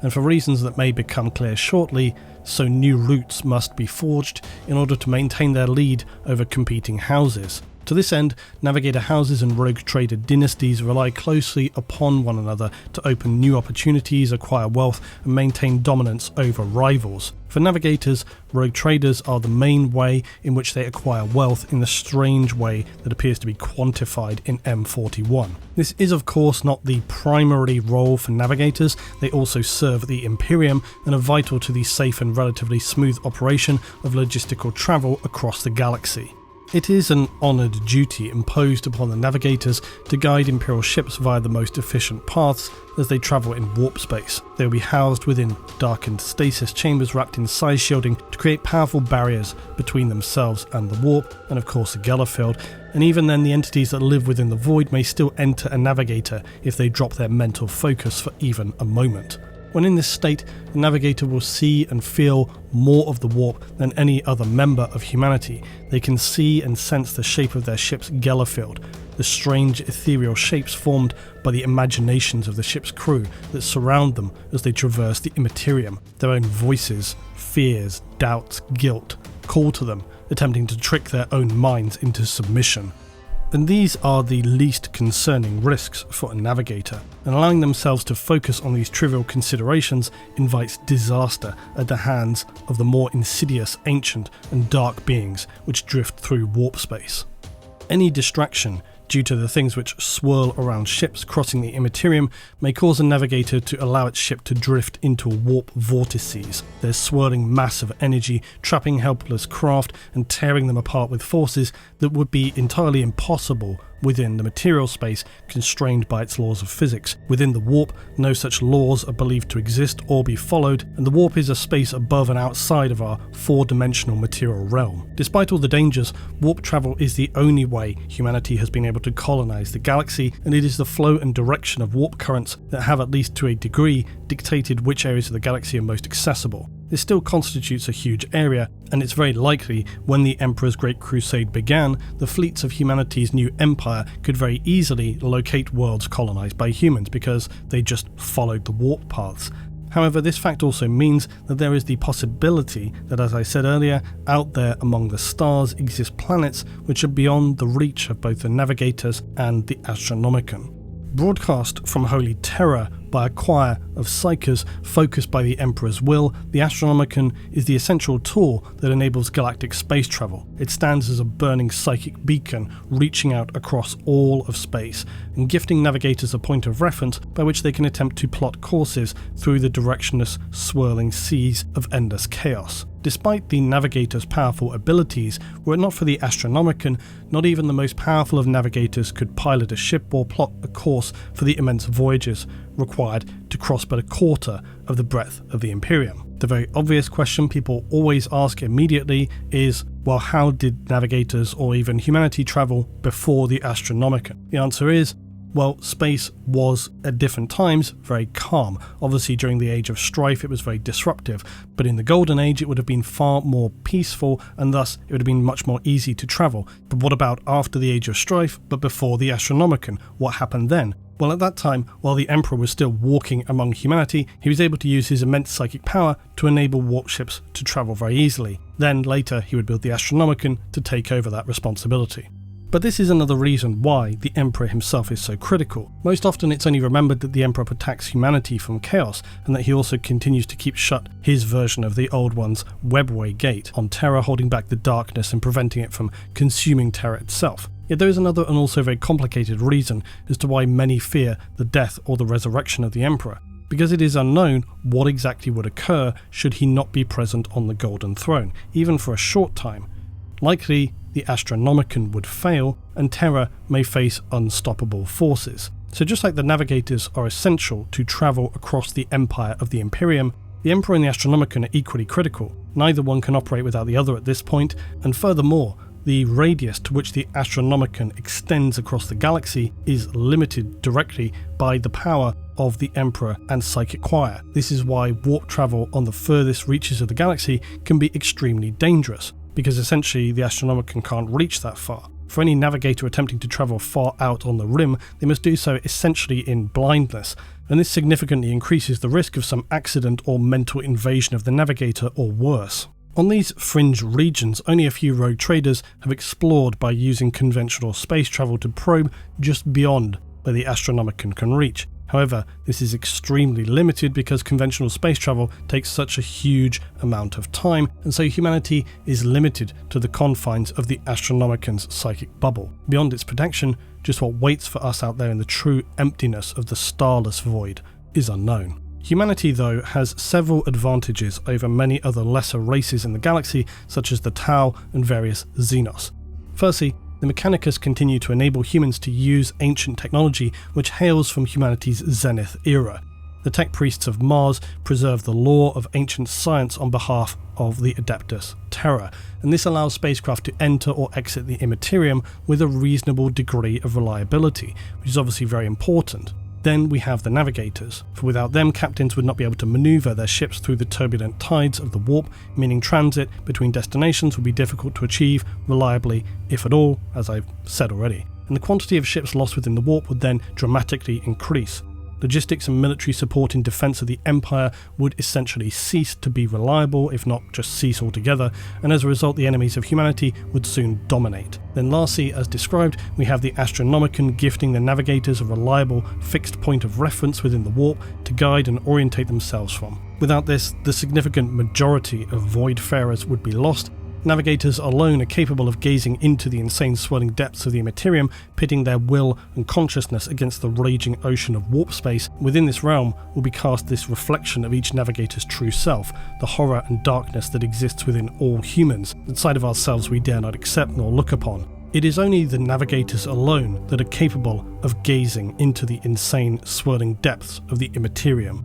and for reasons that may become clear shortly, so new routes must be forged in order to maintain their lead over competing houses. To this end, Navigator houses and rogue trader dynasties rely closely upon one another to open new opportunities, acquire wealth, and maintain dominance over rivals. For Navigators, rogue traders are the main way in which they acquire wealth in the strange way that appears to be quantified in M41. This is of course not the primary role for Navigators. They also serve the Imperium and are vital to the safe and relatively smooth operation of logistical travel across the galaxy. It is an honoured duty imposed upon the Navigators to guide Imperial ships via the most efficient paths as they travel in warp space. They will be housed within darkened stasis chambers wrapped in size shielding to create powerful barriers between themselves and the warp, and of course the Gellerfield, and even then the entities that live within the void may still enter a Navigator if they drop their mental focus for even a moment. When in this state, the Navigator will see and feel more of the warp than any other member of humanity. They can see and sense the shape of their ship's Gellerfield, the strange ethereal shapes formed by the imaginations of the ship's crew that surround them as they traverse the Imperium. Their own voices, fears, doubts, guilt call to them, attempting to trick their own minds into submission. And these are the least concerning risks for a Navigator, and allowing themselves to focus on these trivial considerations invites disaster at the hands of the more insidious, ancient and dark beings which drift through warp space. Any distraction due to the things which swirl around ships crossing the Imperium may cause a Navigator to allow its ship to drift into warp vortices, their swirling mass of energy trapping helpless craft and tearing them apart with forces that would be entirely impossible within the material space constrained by its laws of physics. Within the warp, no such laws are believed to exist or be followed, and the warp is a space above and outside of our four-dimensional material realm. Despite all the dangers, warp travel is the only way humanity has been able to colonize the galaxy, and it is the flow and direction of warp currents that have, at least to a degree, dictated which areas of the galaxy are most accessible. This still constitutes a huge area, and it's very likely when the Emperor's Great Crusade began, the fleets of humanity's new empire could very easily locate worlds colonized by humans because they just followed the warp paths. However, this fact also means that there is the possibility that, as I said earlier, out there among the stars exist planets which are beyond the reach of both the Navigators and the Astronomicon. Broadcast from Holy Terror by a choir of psychers focused by the Emperor's will, the Astronomicon is the essential tool that enables galactic space travel. It stands as a burning psychic beacon reaching out across all of space and gifting navigators a point of reference by which they can attempt to plot courses through the directionless, swirling seas of endless chaos. Despite the Navigator's powerful abilities, were it not for the Astronomicon, not even the most powerful of navigators could pilot a ship or plot a course for the immense voyages required to cross but a quarter of the breadth of the Imperium. The very obvious question people always ask immediately is, well, how did navigators or even humanity travel before the Astronomicon? The answer is, well, space was, at different times, very calm. Obviously, during the Age of Strife, it was very disruptive, but in the Golden Age, it would have been far more peaceful, and thus, it would have been much more easy to travel. But what about after the Age of Strife, but before the Astronomicon? What happened then? Well, at that time, while the Emperor was still walking among humanity, he was able to use his immense psychic power to enable warp ships to travel very easily. Then, later, he would build the Astronomicon to take over that responsibility. But this is another reason why the Emperor himself is so critical. Most often it's only remembered that the Emperor protects humanity from chaos, and that he also continues to keep shut his version of the Old One's webway gate on Terra, holding back the darkness and preventing it from consuming Terra itself. Yet there is another and also very complicated reason as to why many fear the death or the resurrection of the Emperor. Because it is unknown what exactly would occur should he not be present on the Golden Throne, even for a short time. Likely, the Astronomicon would fail, and Terra may face unstoppable forces. So just like the Navigators are essential to travel across the empire of the Imperium, the Emperor and the Astronomicon are equally critical. Neither one can operate without the other at this point, and furthermore, the radius to which the Astronomicon extends across the galaxy is limited directly by the power of the Emperor and Psychic Choir. This is why warp travel on the furthest reaches of the galaxy can be extremely dangerous, because essentially the Astronomicon can't reach that far. For any navigator attempting to travel far out on the rim, they must do so essentially in blindness, and this significantly increases the risk of some accident or mental invasion of the navigator or worse. On these fringe regions, only a few rogue traders have explored by using conventional space travel to probe just beyond where the Astronomicon can reach. However, this is extremely limited because conventional space travel takes such a huge amount of time, and so humanity is limited to the confines of the Astronomicon's psychic bubble. Beyond its protection, just what waits for us out there in the true emptiness of the starless void is unknown. Humanity, though, has several advantages over many other lesser races in the galaxy, such as the Tau and various Xenos. Firstly, the Mechanicus continue to enable humans to use ancient technology which hails from humanity's zenith era. The tech priests of Mars preserve the law of ancient science on behalf of the Adeptus Terra, and this allows spacecraft to enter or exit the Imperium with a reasonable degree of reliability, which is obviously very important. Then we have the Navigators, for without them captains would not be able to maneuver their ships through the turbulent tides of the warp, meaning transit between destinations would be difficult to achieve reliably, if at all, as I've said already, and the quantity of ships lost within the warp would then dramatically increase. Logistics and military support in defense of the Empire would essentially cease to be reliable, if not just cease altogether, and as a result the enemies of humanity would soon dominate. Then lastly, as described, we have the Astronomicon gifting the Navigators a reliable, fixed point of reference within the warp to guide and orientate themselves from. Without this, the significant majority of voidfarers would be lost. Navigators alone are capable of gazing into the insane swirling depths of the Imperium, pitting their will and consciousness against the raging ocean of warp space. Within this realm will be cast this reflection of each navigator's true self, the horror and darkness that exists within all humans, the side of ourselves we dare not accept nor look upon. It is only the Navigators alone that are capable of gazing into the insane, swirling depths of the Imperium.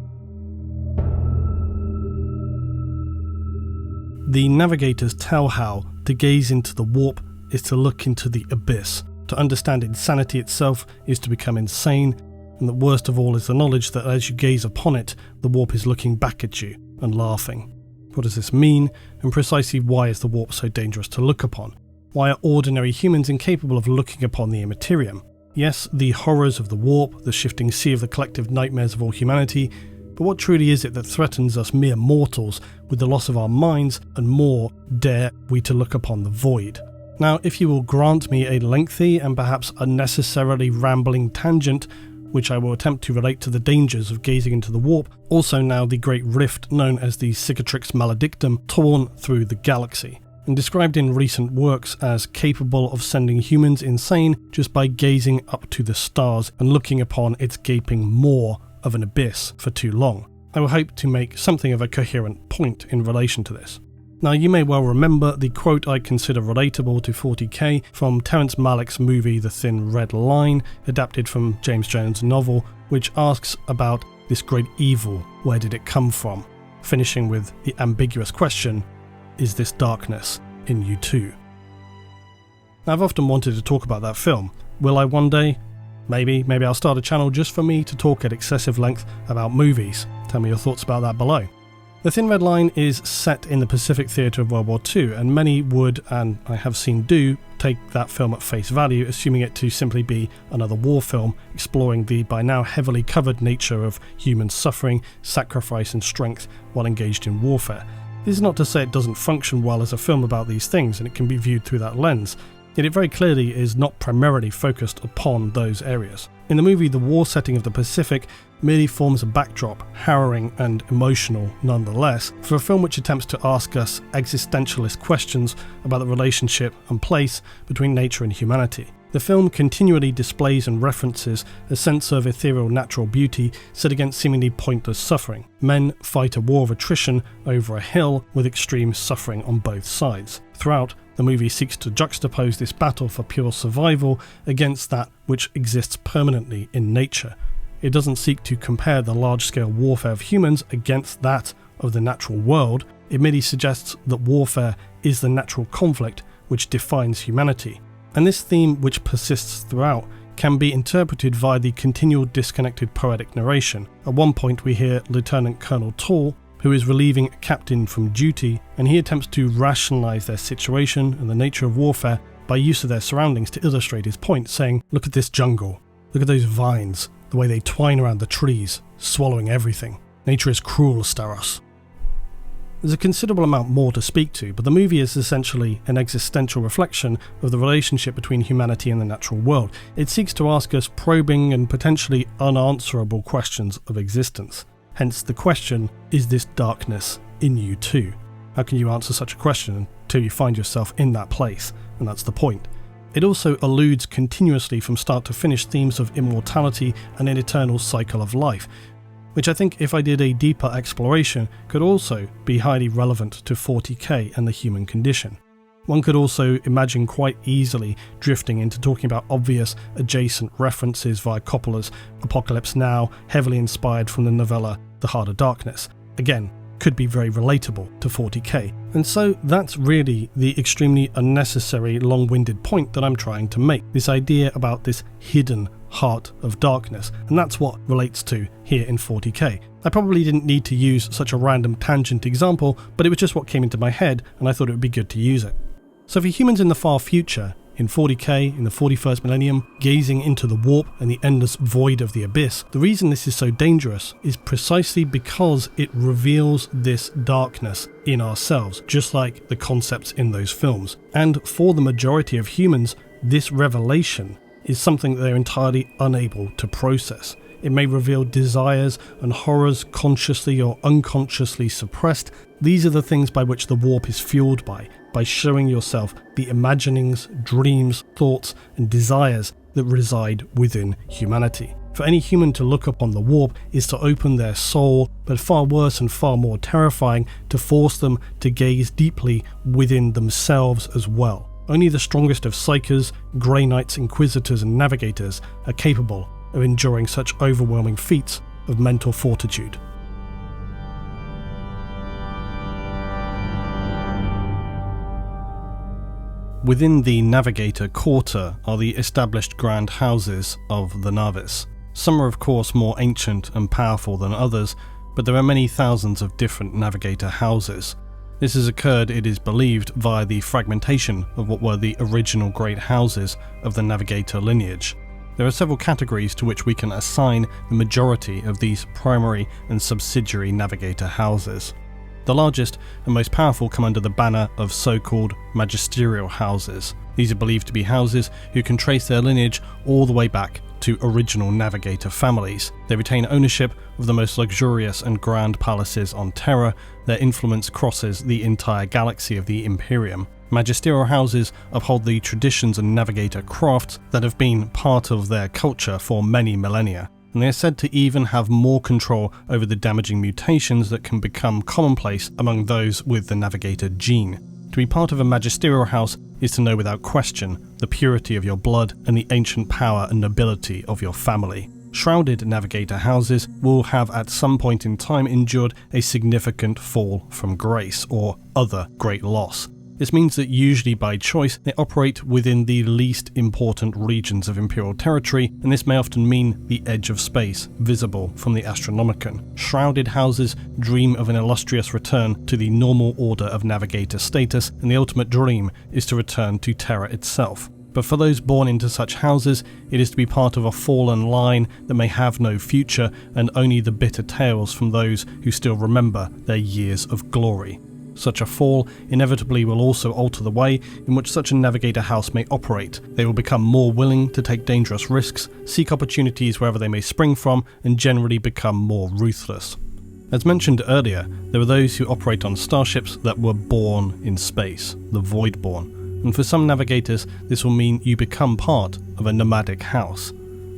The Navigators tell how to gaze into the warp is to look into the abyss. To understand insanity itself is to become insane, and the worst of all is the knowledge that as you gaze upon it, the warp is looking back at you and laughing. What does this mean, and precisely why is the warp so dangerous to look upon? Why are ordinary humans incapable of looking upon the Imperium? Yes, the horrors of the warp, the shifting sea of the collective nightmares of all humanity, but what truly is it that threatens us mere mortals with the loss of our minds, and more dare we to look upon the void? Now, if you will grant me a lengthy and perhaps unnecessarily rambling tangent, which I will attempt to relate to the dangers of gazing into the warp, also now the great rift known as the Cicatrix Maledictum, torn through the galaxy, and described in recent works as capable of sending humans insane just by gazing up to the stars and looking upon its gaping maw of an abyss for too long. I will hope to make something of a coherent point in relation to this. Now, you may well remember the quote I consider relatable to 40k from Terrence Malick's movie The Thin Red Line, adapted from James Jones' novel, which asks about this great evil, where did it come from? Finishing with the ambiguous question, is this darkness in you too? Now, I've often wanted to talk about that film. Will I one day? Maybe I'll start a channel just for me to talk at excessive length about movies. Tell me your thoughts about that below. The Thin Red Line is set in the Pacific theatre of World War II, and many would, and I have seen do, take that film at face value, assuming it to simply be another war film exploring the by now heavily covered nature of human suffering, sacrifice and strength while engaged in warfare. This is not to say it doesn't function well as a film about these things, and it can be viewed through that lens, yet it very clearly is not primarily focused upon those areas. In the movie, the war setting of the Pacific merely forms a backdrop, harrowing and emotional nonetheless, for a film which attempts to ask us existentialist questions about the relationship and place between nature and humanity. The film continually displays and references a sense of ethereal natural beauty set against seemingly pointless suffering. Men fight a war of attrition over a hill with extreme suffering on both sides. Throughout, the movie seeks to juxtapose this battle for pure survival against that which exists permanently in nature. It doesn't seek to compare the large-scale warfare of humans against that of the natural world. It merely suggests that warfare is the natural conflict which defines humanity. And this theme, which persists throughout, can be interpreted via the continual disconnected poetic narration. At one point we hear Lieutenant Colonel Tall, who is relieving a captain from duty, and he attempts to rationalise their situation and the nature of warfare by use of their surroundings to illustrate his point, saying, "Look at this jungle, look at those vines, the way they twine around the trees, swallowing everything. Nature is cruel, Staros." There's a considerable amount more to speak to, but the movie is essentially an existential reflection of the relationship between humanity and the natural world. It seeks to ask us probing and potentially unanswerable questions of existence. Hence the question, is this darkness in you too? How can you answer such a question until you find yourself in that place? And that's the point. It also alludes continuously from start to finish themes of immortality and an eternal cycle of life, which I think, if I did a deeper exploration, could also be highly relevant to 40k and the human condition. One could also imagine quite easily drifting into talking about obvious adjacent references via Coppola's Apocalypse Now, heavily inspired from the novella The Heart of Darkness. Again, could be very relatable to 40k. And so that's really the extremely unnecessary, long-winded point that I'm trying to make. This idea about this hidden heart of darkness, and that's what relates to here in 40k. I probably didn't need to use such a random tangent example, but it was just what came into my head, and I thought it would be good to use it. So for humans in the far future, in 40k, in the 41st millennium, gazing into the warp and the endless void of the abyss, the reason this is so dangerous is precisely because it reveals this darkness in ourselves, just like the concepts in those films. And for the majority of humans, this revelation is something they're entirely unable to process. It may reveal desires and horrors consciously or unconsciously suppressed. These are the things by which the warp is fueled by showing yourself the imaginings, dreams, thoughts and desires that reside within humanity. For any human to look upon the warp is to open their soul, but far worse and far more terrifying, to force them to gaze deeply within themselves as well. Only the strongest of Psykers, Grey Knights, Inquisitors and Navigators are capable of enduring such overwhelming feats of mental fortitude. Within the Navigator Quarter are the established grand houses of the Navis. Some are of course more ancient and powerful than others, but there are many thousands of different Navigator houses. This has occurred, it is believed, via the fragmentation of what were the original great houses of the Navigator lineage. There are several categories to which we can assign the majority of these primary and subsidiary Navigator houses. The largest and most powerful come under the banner of so-called magisterial houses. These are believed to be houses who can trace their lineage all the way back to original Navigator families. They retain ownership of the most luxurious and grand palaces on Terra. Their influence crosses the entire galaxy of the Imperium. Magisterial houses uphold the traditions and Navigator crafts that have been part of their culture for many millennia, and they are said to even have more control over the damaging mutations that can become commonplace among those with the Navigator gene. To be part of a magisterial house is to know without question the purity of your blood and the ancient power and nobility of your family. Shrouded Navigator houses will have at some point in time endured a significant fall from grace or other great loss. This means that usually by choice they operate within the least important regions of Imperial territory, and this may often mean the edge of space visible from the Astronomicon. Shrouded houses dream of an illustrious return to the normal order of Navigator status, and the ultimate dream is to return to Terra itself. But for those born into such houses, it is to be part of a fallen line that may have no future, and only the bitter tales from those who still remember their years of glory. Such a fall inevitably will also alter the way in which such a Navigator house may operate. They will become more willing to take dangerous risks, seek opportunities wherever they may spring from, and generally become more ruthless. As mentioned earlier, there are those who operate on starships that were born in space, the Voidborn, and for some Navigators this will mean you become part of a nomadic house.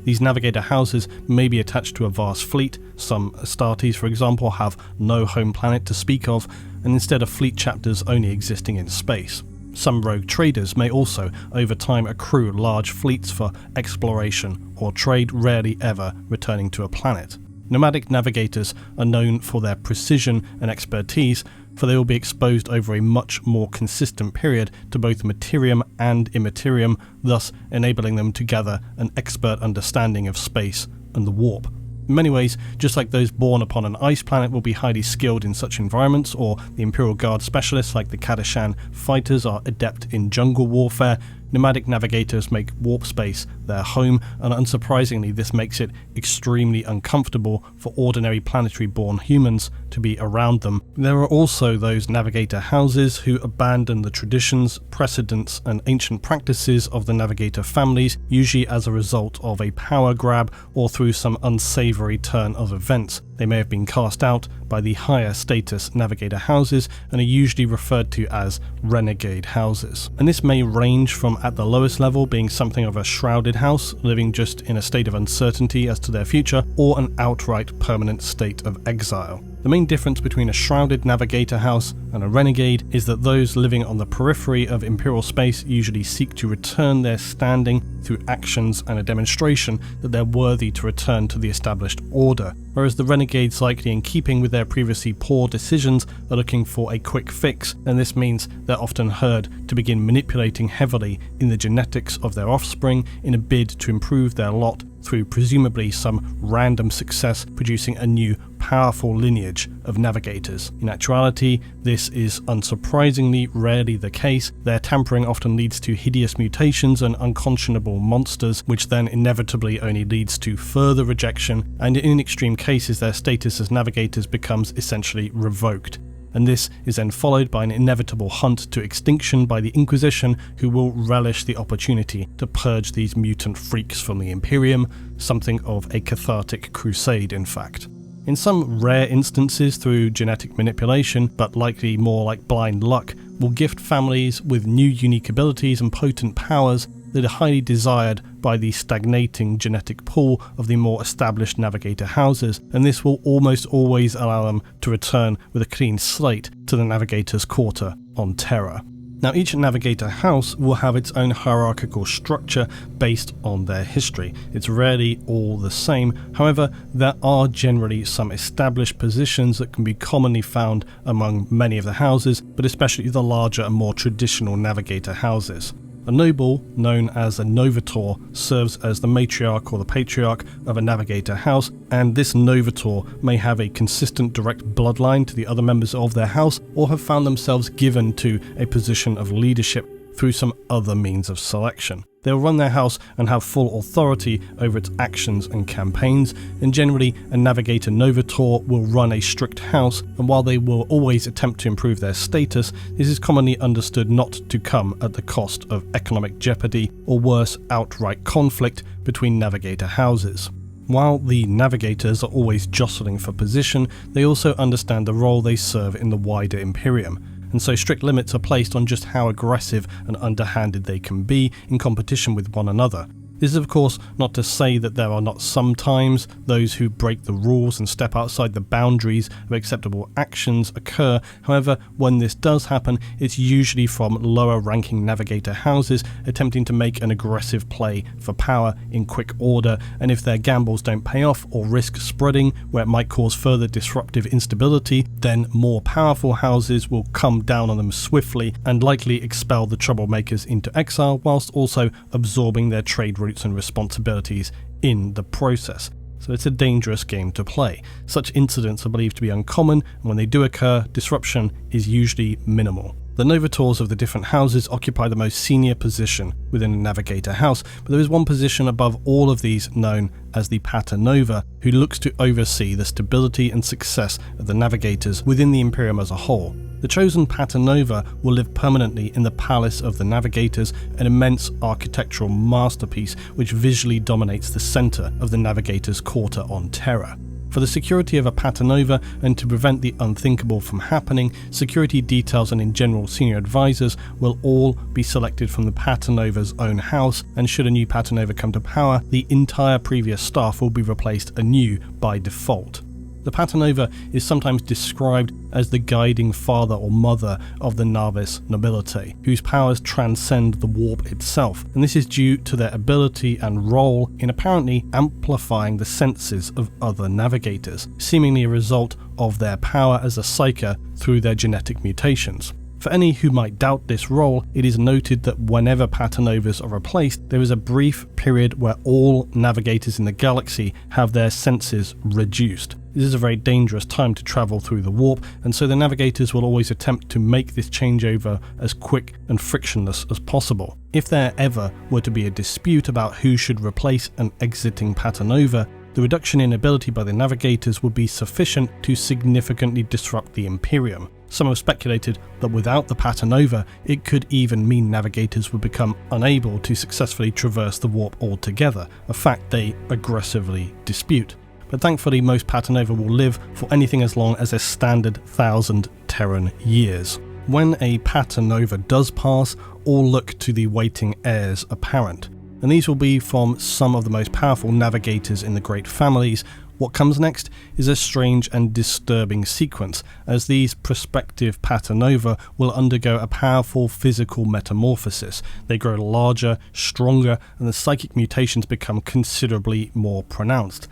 These Navigator houses may be attached to a vast fleet. Some Astartes, for example, have no home planet to speak of, and instead of fleet chapters only existing in space. Some rogue traders may also, over time, accrue large fleets for exploration or trade, rarely ever returning to a planet. Nomadic Navigators are known for their precision and expertise, for they will be exposed over a much more consistent period to both materium and immaterium, thus enabling them to gather an expert understanding of space and the warp. In many ways, just like those born upon an ice planet will be highly skilled in such environments, or the Imperial Guard specialists like the Kadashan fighters are adept in jungle warfare, nomadic Navigators make warp space their home, and unsurprisingly this makes it extremely uncomfortable for ordinary planetary-born humans to be around them. There are also those Navigator houses who abandon the traditions, precedents and ancient practices of the Navigator families, usually as a result of a power grab or through some unsavoury turn of events. They may have been cast out by the higher status Navigator houses and are usually referred to as renegade houses. And this may range from, at the lowest level, being something of a shrouded house, living just in a state of uncertainty as to their future, or an outright permanent state of exile. The main difference between a shrouded Navigator house and a renegade is that those living on the periphery of Imperial space usually seek to return their standing through actions and a demonstration that they're worthy to return to the established order, whereas the renegades, likely in keeping with their previously poor decisions, are looking for a quick fix, and this means they're often heard to begin manipulating heavily in the genetics of their offspring in a bid to improve their lot through presumably some random success producing a new powerful lineage of Navigators. In actuality, this is unsurprisingly rarely the case. Their tampering often leads to hideous mutations and unconscionable monsters, which then inevitably only leads to further rejection, and in extreme cases their status as Navigators becomes essentially revoked. And this is then followed by an inevitable hunt to extinction by the Inquisition, who will relish the opportunity to purge these mutant freaks from the Imperium, something of a cathartic crusade in fact. In some rare instances through genetic manipulation, but likely more like blind luck, will gift families with new unique abilities and potent powers that are highly desired by the stagnating genetic pool of the more established Navigator houses, and this will almost always allow them to return with a clean slate to the Navigator's Quarter on Terra. Now, each Navigator house will have its own hierarchical structure based on their history. It's rarely all the same, however, there are generally some established positions that can be commonly found among many of the houses, but especially the larger and more traditional Navigator houses. A noble, known as a Novator, serves as the matriarch or the patriarch of a Navigator house, and this Novator may have a consistent direct bloodline to the other members of their house, or have found themselves given to a position of leadership through some other means of selection. They'll run their house and have full authority over its actions and campaigns, and generally a Navigator Novator will run a strict house, and while they will always attempt to improve their status, this is commonly understood not to come at the cost of economic jeopardy or worse, outright conflict between Navigator houses. While the Navigators are always jostling for position, they also understand the role they serve in the wider Imperium, and so strict limits are placed on just how aggressive and underhanded they can be in competition with one another. This is of course not to say that there are not sometimes those who break the rules and step outside the boundaries of acceptable actions occur. However, when this does happen, it's usually from lower ranking Navigator houses attempting to make an aggressive play for power in quick order, and if their gambles don't pay off or risk spreading where it might cause further disruptive instability, then more powerful houses will come down on them swiftly and likely expel the troublemakers into exile, whilst also absorbing their trade routes and responsibilities in the process. So it's a dangerous game to play. Such incidents are believed to be uncommon, and when they do occur, disruption is usually minimal. The Novators of the different houses occupy the most senior position within a Navigator house, but there is one position above all of these known as the Pater Nova, who looks to oversee the stability and success of the Navigators within the Imperium as a whole. The chosen Pater Nova will live permanently in the Palace of the Navigators, an immense architectural masterpiece which visually dominates the centre of the Navigators' Quarter on Terra. For the security of a Pater Nova and to prevent the unthinkable from happening, security details and in general senior advisors will all be selected from the Pater Nova's own house, and should a new Pater Nova come to power, the entire previous staff will be replaced anew by default. The Pater Nova is sometimes described as the guiding father or mother of the Navis Nobilite, whose powers transcend the warp itself, and this is due to their ability and role in apparently amplifying the senses of other Navigators, seemingly a result of their power as a psyker through their genetic mutations. For any who might doubt this role, it is noted that whenever Pater Novas are replaced, there is a brief period where all Navigators in the galaxy have their senses reduced. This is a very dangerous time to travel through the warp, and so the Navigators will always attempt to make this changeover as quick and frictionless as possible. If there ever were to be a dispute about who should replace an exiting Pater Nova, the reduction in ability by the Navigators would be sufficient to significantly disrupt the Imperium. Some have speculated that without the Pater Nova, it could even mean Navigators would become unable to successfully traverse the warp altogether, a fact they aggressively dispute. But thankfully most Pater Nova will live for anything as long as a standard 1,000 Terran years. When a Pater Nova does pass, all look to the waiting heirs apparent, and these will be from some of the most powerful Navigators in the Great Families. What comes next is a strange and disturbing sequence, as these prospective Pater Nova will undergo a powerful physical metamorphosis. They grow larger, stronger, and the psychic mutations become considerably more pronounced.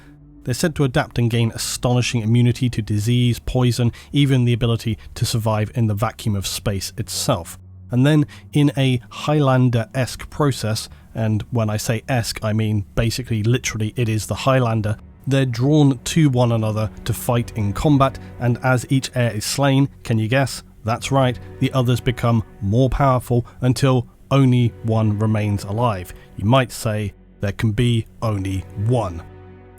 They're said to adapt and gain astonishing immunity to disease, poison, even the ability to survive in the vacuum of space itself. And then, in a Highlander-esque process, and when I say esque, I mean basically literally it is the Highlander, they're drawn to one another to fight in combat, and as each heir is slain, can you guess? That's right, the others become more powerful until only one remains alive. You might say there can be only one.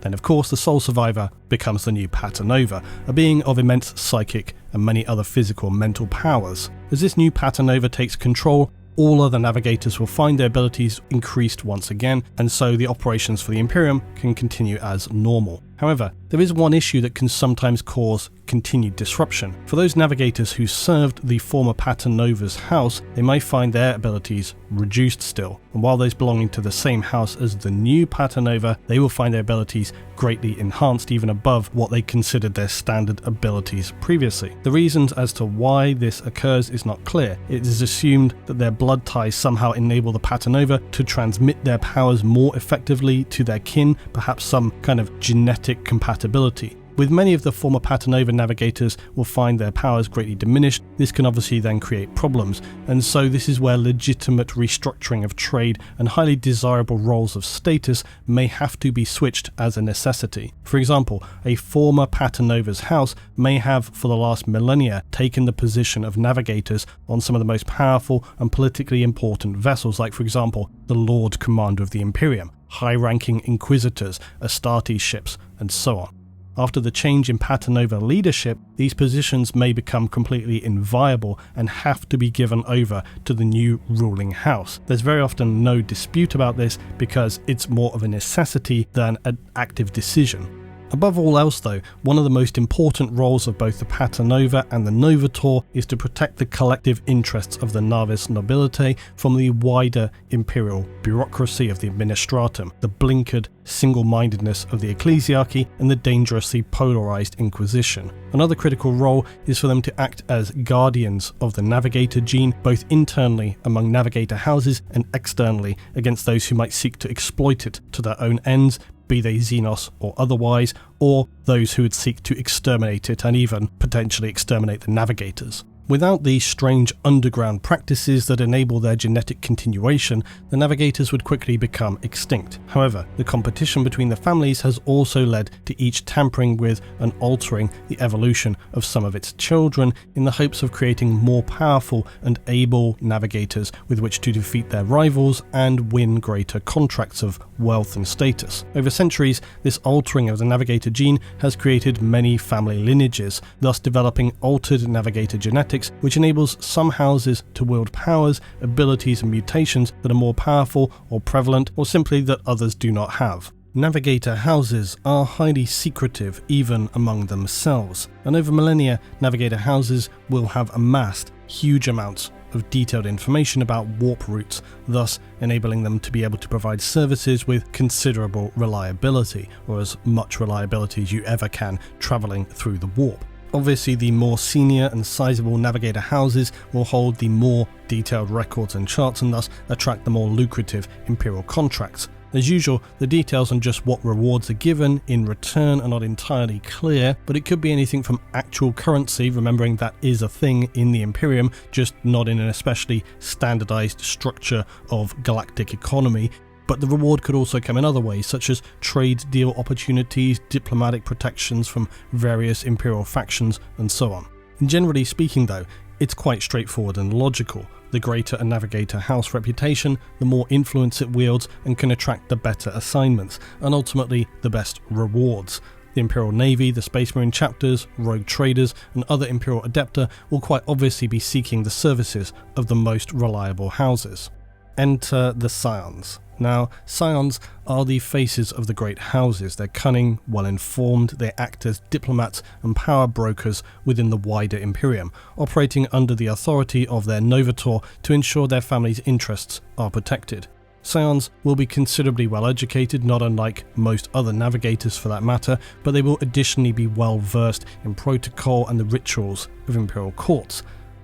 Then of course the sole survivor becomes the new Pater Nova, a being of immense psychic and many other physical and mental powers. As this new Pater Nova takes control, all other Navigators will find their abilities increased once again, and so the operations for the Imperium can continue as normal. However, there is one issue that can sometimes cause continued disruption. For those navigators who served the former Paternova's house, they may find their abilities reduced still, and while those belonging to the same house as the new Paternova, they will find their abilities greatly enhanced, even above what they considered their standard abilities previously. The reasons as to why this occurs is not clear. It is assumed that their blood ties somehow enable the Paternova to transmit their powers more effectively to their kin, perhaps some kind of genetic compatibility. With many of the former Paternova navigators will find their powers greatly diminished. This can obviously then create problems, and so this is where legitimate restructuring of trade and highly desirable roles of status may have to be switched as a necessity. For example, a former Paternova's house may have for the last millennia taken the position of navigators on some of the most powerful and politically important vessels, like for example the Lord Commander of the Imperium, high-ranking Inquisitors, Astartes ships, and so on. After the change in Paternova leadership, these positions may become completely inviable and have to be given over to the new ruling house. There's very often no dispute about this because it's more of a necessity than an active decision. Above all else though, one of the most important roles of both the Paternova and the Novator is to protect the collective interests of the Navis Nobilite from the wider imperial bureaucracy of the Administratum, the blinkered single-mindedness of the ecclesiarchy, and the dangerously polarized Inquisition. Another critical role is for them to act as guardians of the Navigator gene, both internally among Navigator houses and externally against those who might seek to exploit it to their own ends, be they Xenos or otherwise, or those who would seek to exterminate it and even potentially exterminate the Navigators. Without these strange underground practices that enable their genetic continuation, the Navigators would quickly become extinct. However, the competition between the families has also led to each tampering with and altering the evolution of some of its children in the hopes of creating more powerful and able Navigators with which to defeat their rivals and win greater contracts of wealth and status. Over centuries, this altering of the Navigator gene has created many family lineages, thus developing altered Navigator genetics, which enables some houses to wield powers, abilities and mutations that are more powerful or prevalent, or simply that others do not have. Navigator houses are highly secretive even among themselves, and over millennia, Navigator houses will have amassed huge amounts of detailed information about warp routes, thus enabling them to be able to provide services with considerable reliability, or as much reliability as you ever can travelling through the warp. Obviously, the more senior and sizable Navigator houses will hold the more detailed records and charts and thus attract the more lucrative Imperial contracts. As usual, the details on just what rewards are given in return are not entirely clear, but it could be anything from actual currency, remembering that is a thing in the Imperium, just not in an especially standardized structure of galactic economy. But the reward could also come in other ways, such as trade deal opportunities, diplomatic protections from various Imperial factions, and so on. And generally speaking though, it's quite straightforward and logical. The greater a Navigator house reputation, the more influence it wields and can attract the better assignments, and ultimately the best rewards. The Imperial Navy, the Space Marine chapters, rogue traders, and other Imperial Adepta will quite obviously be seeking the services of the most reliable houses. Enter the Scions. Now, Scions are the faces of the great houses. They're cunning, well-informed, they act as diplomats and power brokers within the wider Imperium, operating under the authority of their Novator to ensure their family's interests are protected. Scions will be considerably well educated, not unlike most other navigators for that matter, but they will additionally be well versed in protocol and the rituals of Imperial courts.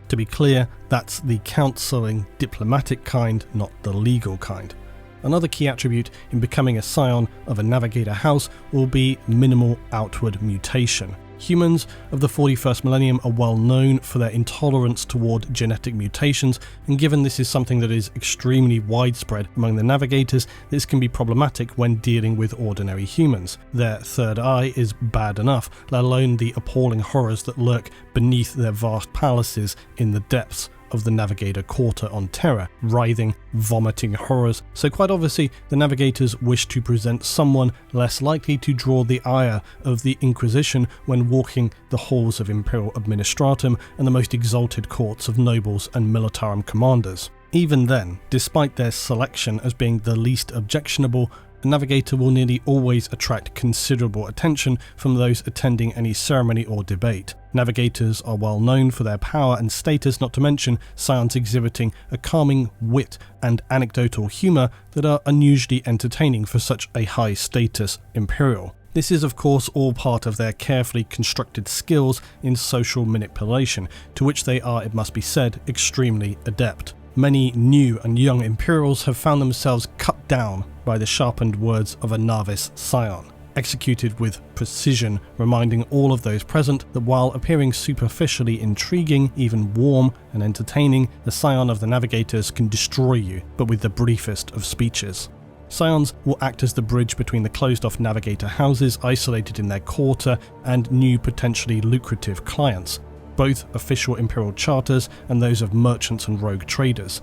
To be clear, that's the counselling, diplomatic kind, not the legal kind. Another key attribute in becoming a scion of a Navigator house will be minimal outward mutation. Humans of the 41st millennium are well known for their intolerance toward genetic mutations, and given this is something that is extremely widespread among the Navigators, this can be problematic when dealing with ordinary humans. Their third eye is bad enough, let alone the appalling horrors that lurk beneath their vast palaces in the depths of the Navigator Quarter on Terra, writhing, vomiting horrors. So quite obviously, the Navigators wish to present someone less likely to draw the ire of the Inquisition when walking the halls of Imperial Administratum and the most exalted courts of nobles and militarum commanders. Even then, despite their selection as being the least objectionable, a navigator will nearly always attract considerable attention from those attending any ceremony or debate. Navigators are well known for their power and status, not to mention scions exhibiting a calming wit and anecdotal humour that are unusually entertaining for such a high-status Imperial. This is of course all part of their carefully constructed skills in social manipulation, to which they are, it must be said, extremely adept. Many new and young Imperials have found themselves cut down by the sharpened words of a Navis scion, executed with precision, reminding all of those present that while appearing superficially intriguing, even warm and entertaining, the scion of the Navigators can destroy you, but with the briefest of speeches. Scions will act as the bridge between the closed-off Navigator houses isolated in their quarter and new potentially lucrative clients, both official Imperial charters and those of merchants and rogue traders.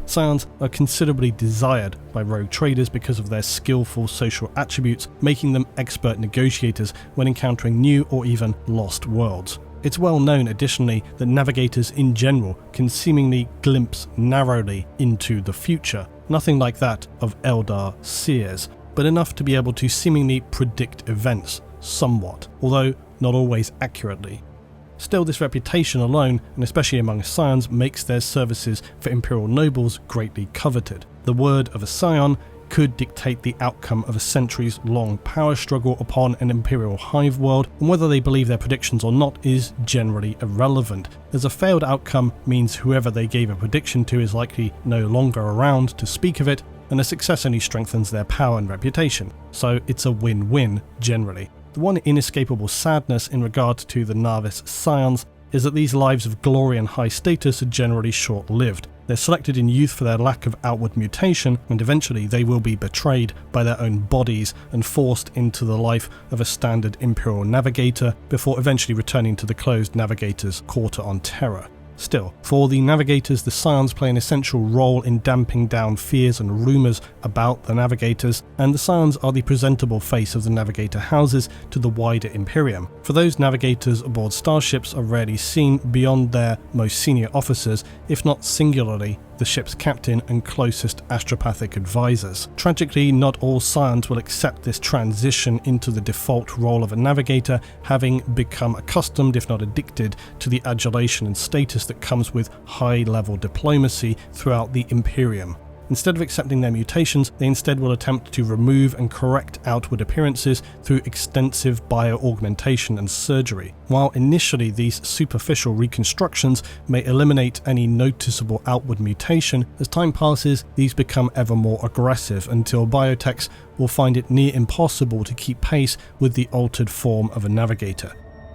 Scions are considerably desired by rogue traders because of their skillful social attributes, making them expert negotiators when encountering new or even lost worlds. It's well known additionally that navigators in general can seemingly glimpse narrowly into the future, nothing like that of Eldar seers, but enough to be able to seemingly predict events somewhat, although not always accurately. Still, this reputation alone, and especially among scions, makes their services for Imperial nobles greatly coveted. The word of a scion could dictate the outcome of a centuries-long power struggle upon an Imperial hive world, and whether they believe their predictions or not is generally irrelevant, as a failed outcome means whoever they gave a prediction to is likely no longer around to speak of it, and a success only strengthens their power and reputation, so it's a win-win generally. The one inescapable sadness in regard to the Navis scions is that these lives of glory and high status are generally short-lived. They're selected in youth for their lack of outward mutation, and eventually they will be betrayed by their own bodies and forced into the life of a standard Imperial navigator before eventually returning to the closed Navigators' quarter on Terra. Still, for the Navigators, the scions play an essential role in damping down fears and rumours about the Navigators, and the scions are the presentable face of the Navigator houses to the wider Imperium. For those Navigators aboard starships are rarely seen beyond their most senior officers, if not singularly the ship's captain and closest astropathic advisors. Tragically, not all scions will accept this transition into the default role of a navigator, having become accustomed, if not addicted, to the adulation and status that comes with high-level diplomacy throughout the Imperium. Instead of accepting their mutations, they instead will attempt to remove and correct outward appearances through extensive bio-augmentation and surgery. While initially these superficial reconstructions may eliminate any noticeable outward mutation, as time passes, these become ever more aggressive until biotechs will find it near impossible to keep pace with the altered form of a navigator.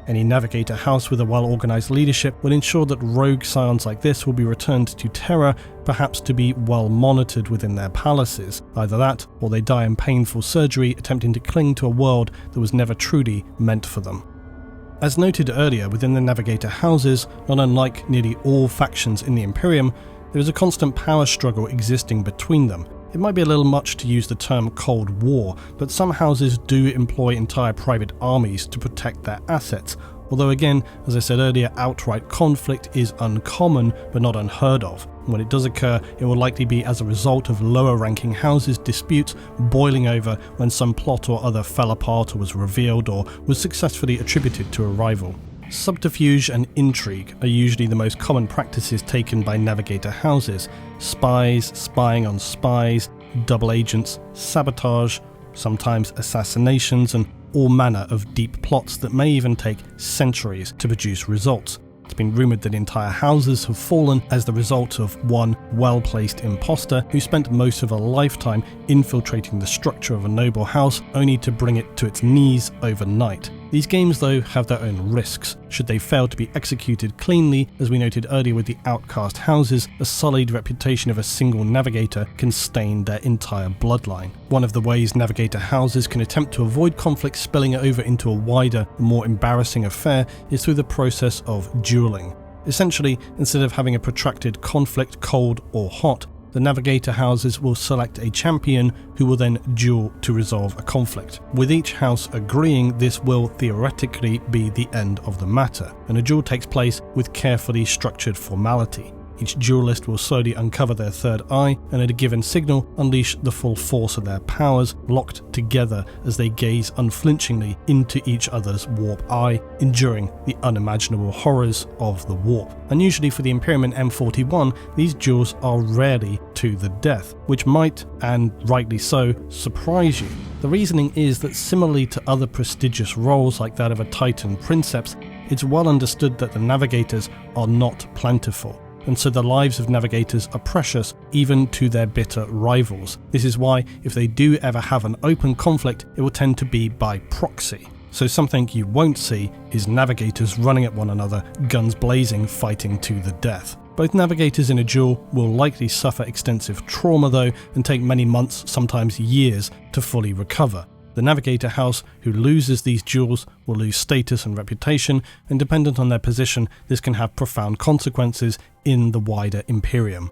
Any Navigator house with a well-organised leadership will ensure that rogue scions like this will be returned to Terra, perhaps to be well monitored within their palaces. Either that, or they die in painful surgery attempting to cling to a world that was never truly meant for them. As noted earlier, within the Navigator houses, not unlike nearly all factions in the Imperium, there is a constant power struggle existing between them. It might be a little much to use the term Cold War, but some houses do employ entire private armies to protect their assets, although again, as I said earlier, outright conflict is uncommon but not unheard of. When it does occur, it will likely be as a result of lower-ranking houses' disputes boiling over when some plot or other fell apart or was revealed or was successfully attributed to a rival. Subterfuge and intrigue are usually the most common practices taken by Navigator houses. Spies, spying on spies, double agents, sabotage, sometimes assassinations, and all manner of deep plots that may even take centuries to produce results. It's been rumoured that entire houses have fallen as the result of one well-placed imposter who spent most of a lifetime infiltrating the structure of a noble house only to bring it to its knees overnight. These games, though, have their own risks. Should they fail to be executed cleanly, as we noted earlier with the outcast houses, a sullied reputation of a single navigator can stain their entire bloodline. One of the ways Navigator houses can attempt to avoid conflict spilling over into a wider, more embarrassing affair is through the process of dueling. Essentially, instead of having a protracted conflict, cold or hot, the Navigator houses will select a champion who will then duel to resolve a conflict. With each house agreeing, this will theoretically be the end of the matter, and a duel takes place with carefully structured formality. Each duelist will slowly uncover their third eye, and at a given signal, unleash the full force of their powers, locked together as they gaze unflinchingly into each other's warp eye, enduring the unimaginable horrors of the warp. Unusually for the Imperium and M41, these duels are rarely to the death, which might, and rightly so, surprise you. The reasoning is that similarly to other prestigious roles like that of a Titan Princeps, it's well understood that the Navigators are not plentiful, and so the lives of Navigators are precious even to their bitter rivals. This is why, if they do ever have an open conflict, it will tend to be by proxy. So something you won't see is Navigators running at one another, guns blazing, fighting to the death. Both Navigators in a duel will likely suffer extensive trauma though, and take many months, sometimes years, to fully recover. The Navigator House who loses these duels will lose status and reputation, and dependent on their position, this can have profound consequences in the wider Imperium.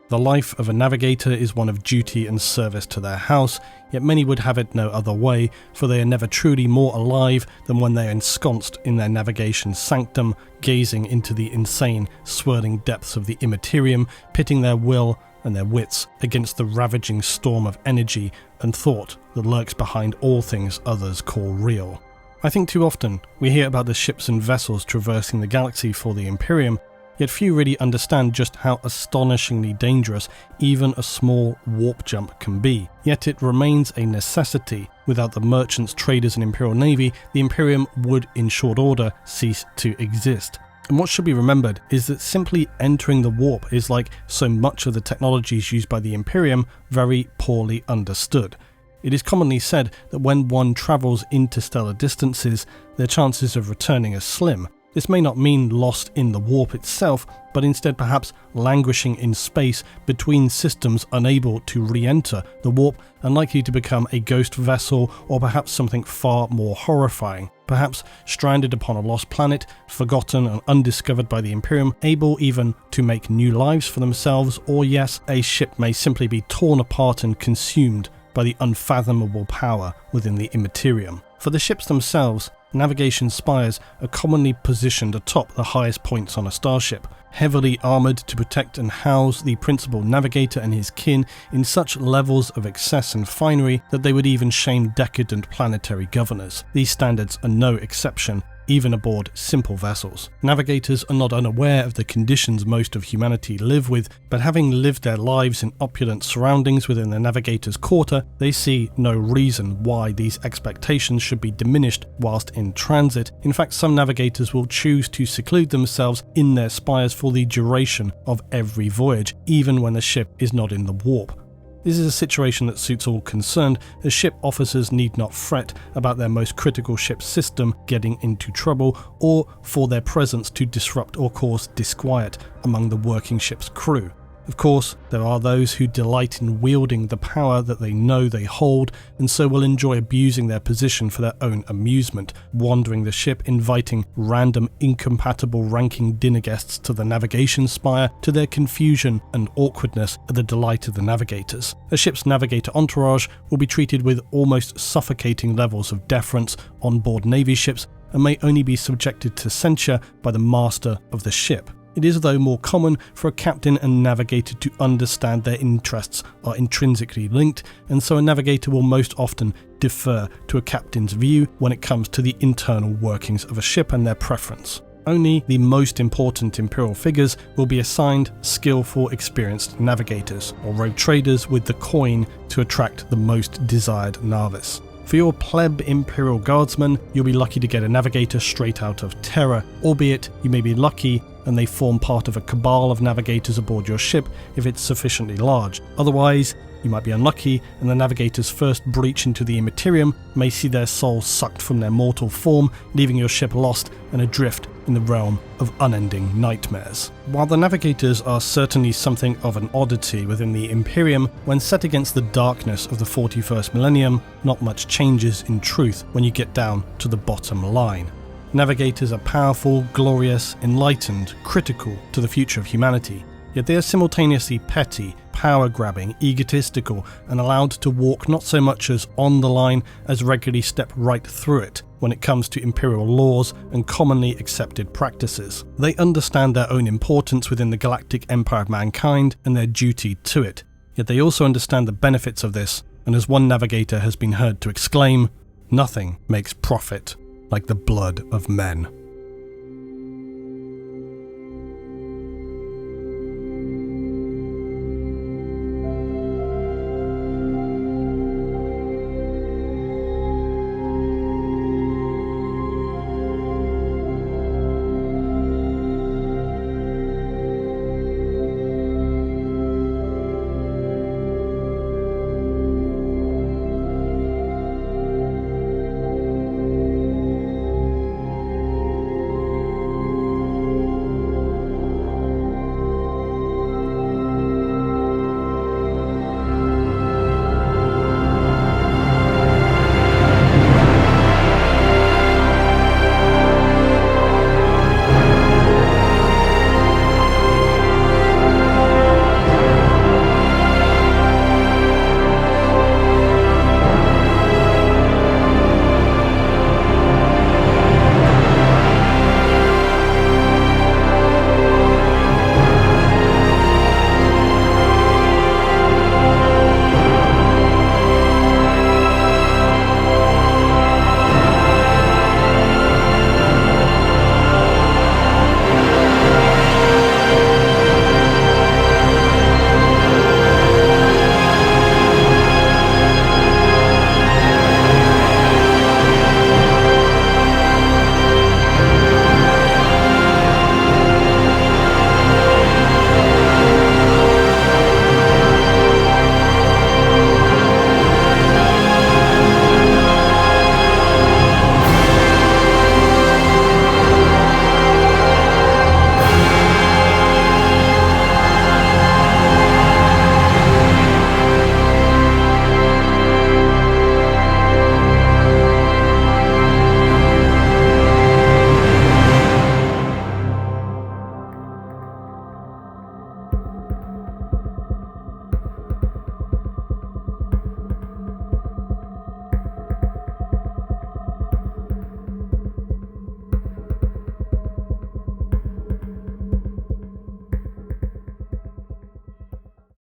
The life of a Navigator is one of duty and service to their house, yet many would have it no other way, for they are never truly more alive than when they are ensconced in their navigation sanctum, gazing into the insane, swirling depths of the Imperium, pitting their will and their wits against the ravaging storm of energy and thought that lurks behind all things others call real. I think too often we hear about the ships and vessels traversing the galaxy for the Imperium, yet few really understand just how astonishingly dangerous even a small warp jump can be. Yet it remains a necessity. Without the merchants, traders and Imperial Navy, the Imperium would in short order cease to exist. And what should be remembered is that simply entering the warp is, like so much of the technologies used by the Imperium, very poorly understood. It is commonly said that when one travels interstellar distances, their chances of returning are slim. This may not mean lost in the warp itself, but instead perhaps languishing in space between systems unable to re-enter the warp and likely to become a ghost vessel, or perhaps something far more horrifying. Perhaps stranded upon a lost planet, forgotten and undiscovered by the Imperium, able even to make new lives for themselves, or yes, a ship may simply be torn apart and consumed by the unfathomable power within the Imperium. For the ships themselves, navigation spires are commonly positioned atop the highest points on a starship, heavily armoured to protect and house the principal navigator and his kin in such levels of excess and finery that they would even shame decadent planetary governors. These standards are no exception, even aboard simple vessels. Navigators are not unaware of the conditions most of humanity live with, but having lived their lives in opulent surroundings within the navigator's quarter, they see no reason why these expectations should be diminished whilst in transit. In fact, some navigators will choose to seclude themselves in their spires for the duration of every voyage, even when the ship is not in the warp. This is a situation that suits all concerned, as ship officers need not fret about their most critical ship system getting into trouble, or for their presence to disrupt or cause disquiet among the working ship's crew. Of course, there are those who delight in wielding the power that they know they hold, and so will enjoy abusing their position for their own amusement, wandering the ship, inviting random incompatible ranking dinner guests to the navigation spire, to their confusion and awkwardness at the delight of the navigators. A ship's navigator entourage will be treated with almost suffocating levels of deference on board Navy ships, and may only be subjected to censure by the master of the ship. It is, though, more common for a captain and navigator to understand their interests are intrinsically linked, and so a navigator will most often defer to a captain's view when it comes to the internal workings of a ship and their preference. Only the most important Imperial figures will be assigned skillful, experienced navigators, or rogue traders with the coin to attract the most desired Navis. For your pleb Imperial Guardsmen, you'll be lucky to get a navigator straight out of Terra, albeit you may be lucky and they form part of a cabal of navigators aboard your ship if it's sufficiently large. Otherwise, you might be unlucky, and the navigator's first breach into the Imperium may see their souls sucked from their mortal form, leaving your ship lost and adrift in the realm of unending nightmares. While the navigators are certainly something of an oddity within the Imperium, when set against the darkness of the 41st millennium, not much changes in truth when you get down to the bottom line. Navigators are powerful, glorious, enlightened, critical to the future of humanity. Yet they are simultaneously petty, power-grabbing, egotistical, and allowed to walk not so much as on the line as regularly step right through it when it comes to Imperial laws and commonly accepted practices. They understand their own importance within the galactic empire of mankind and their duty to it, yet they also understand the benefits of this, and as one navigator has been heard to exclaim, "Nothing makes profit like the blood of men."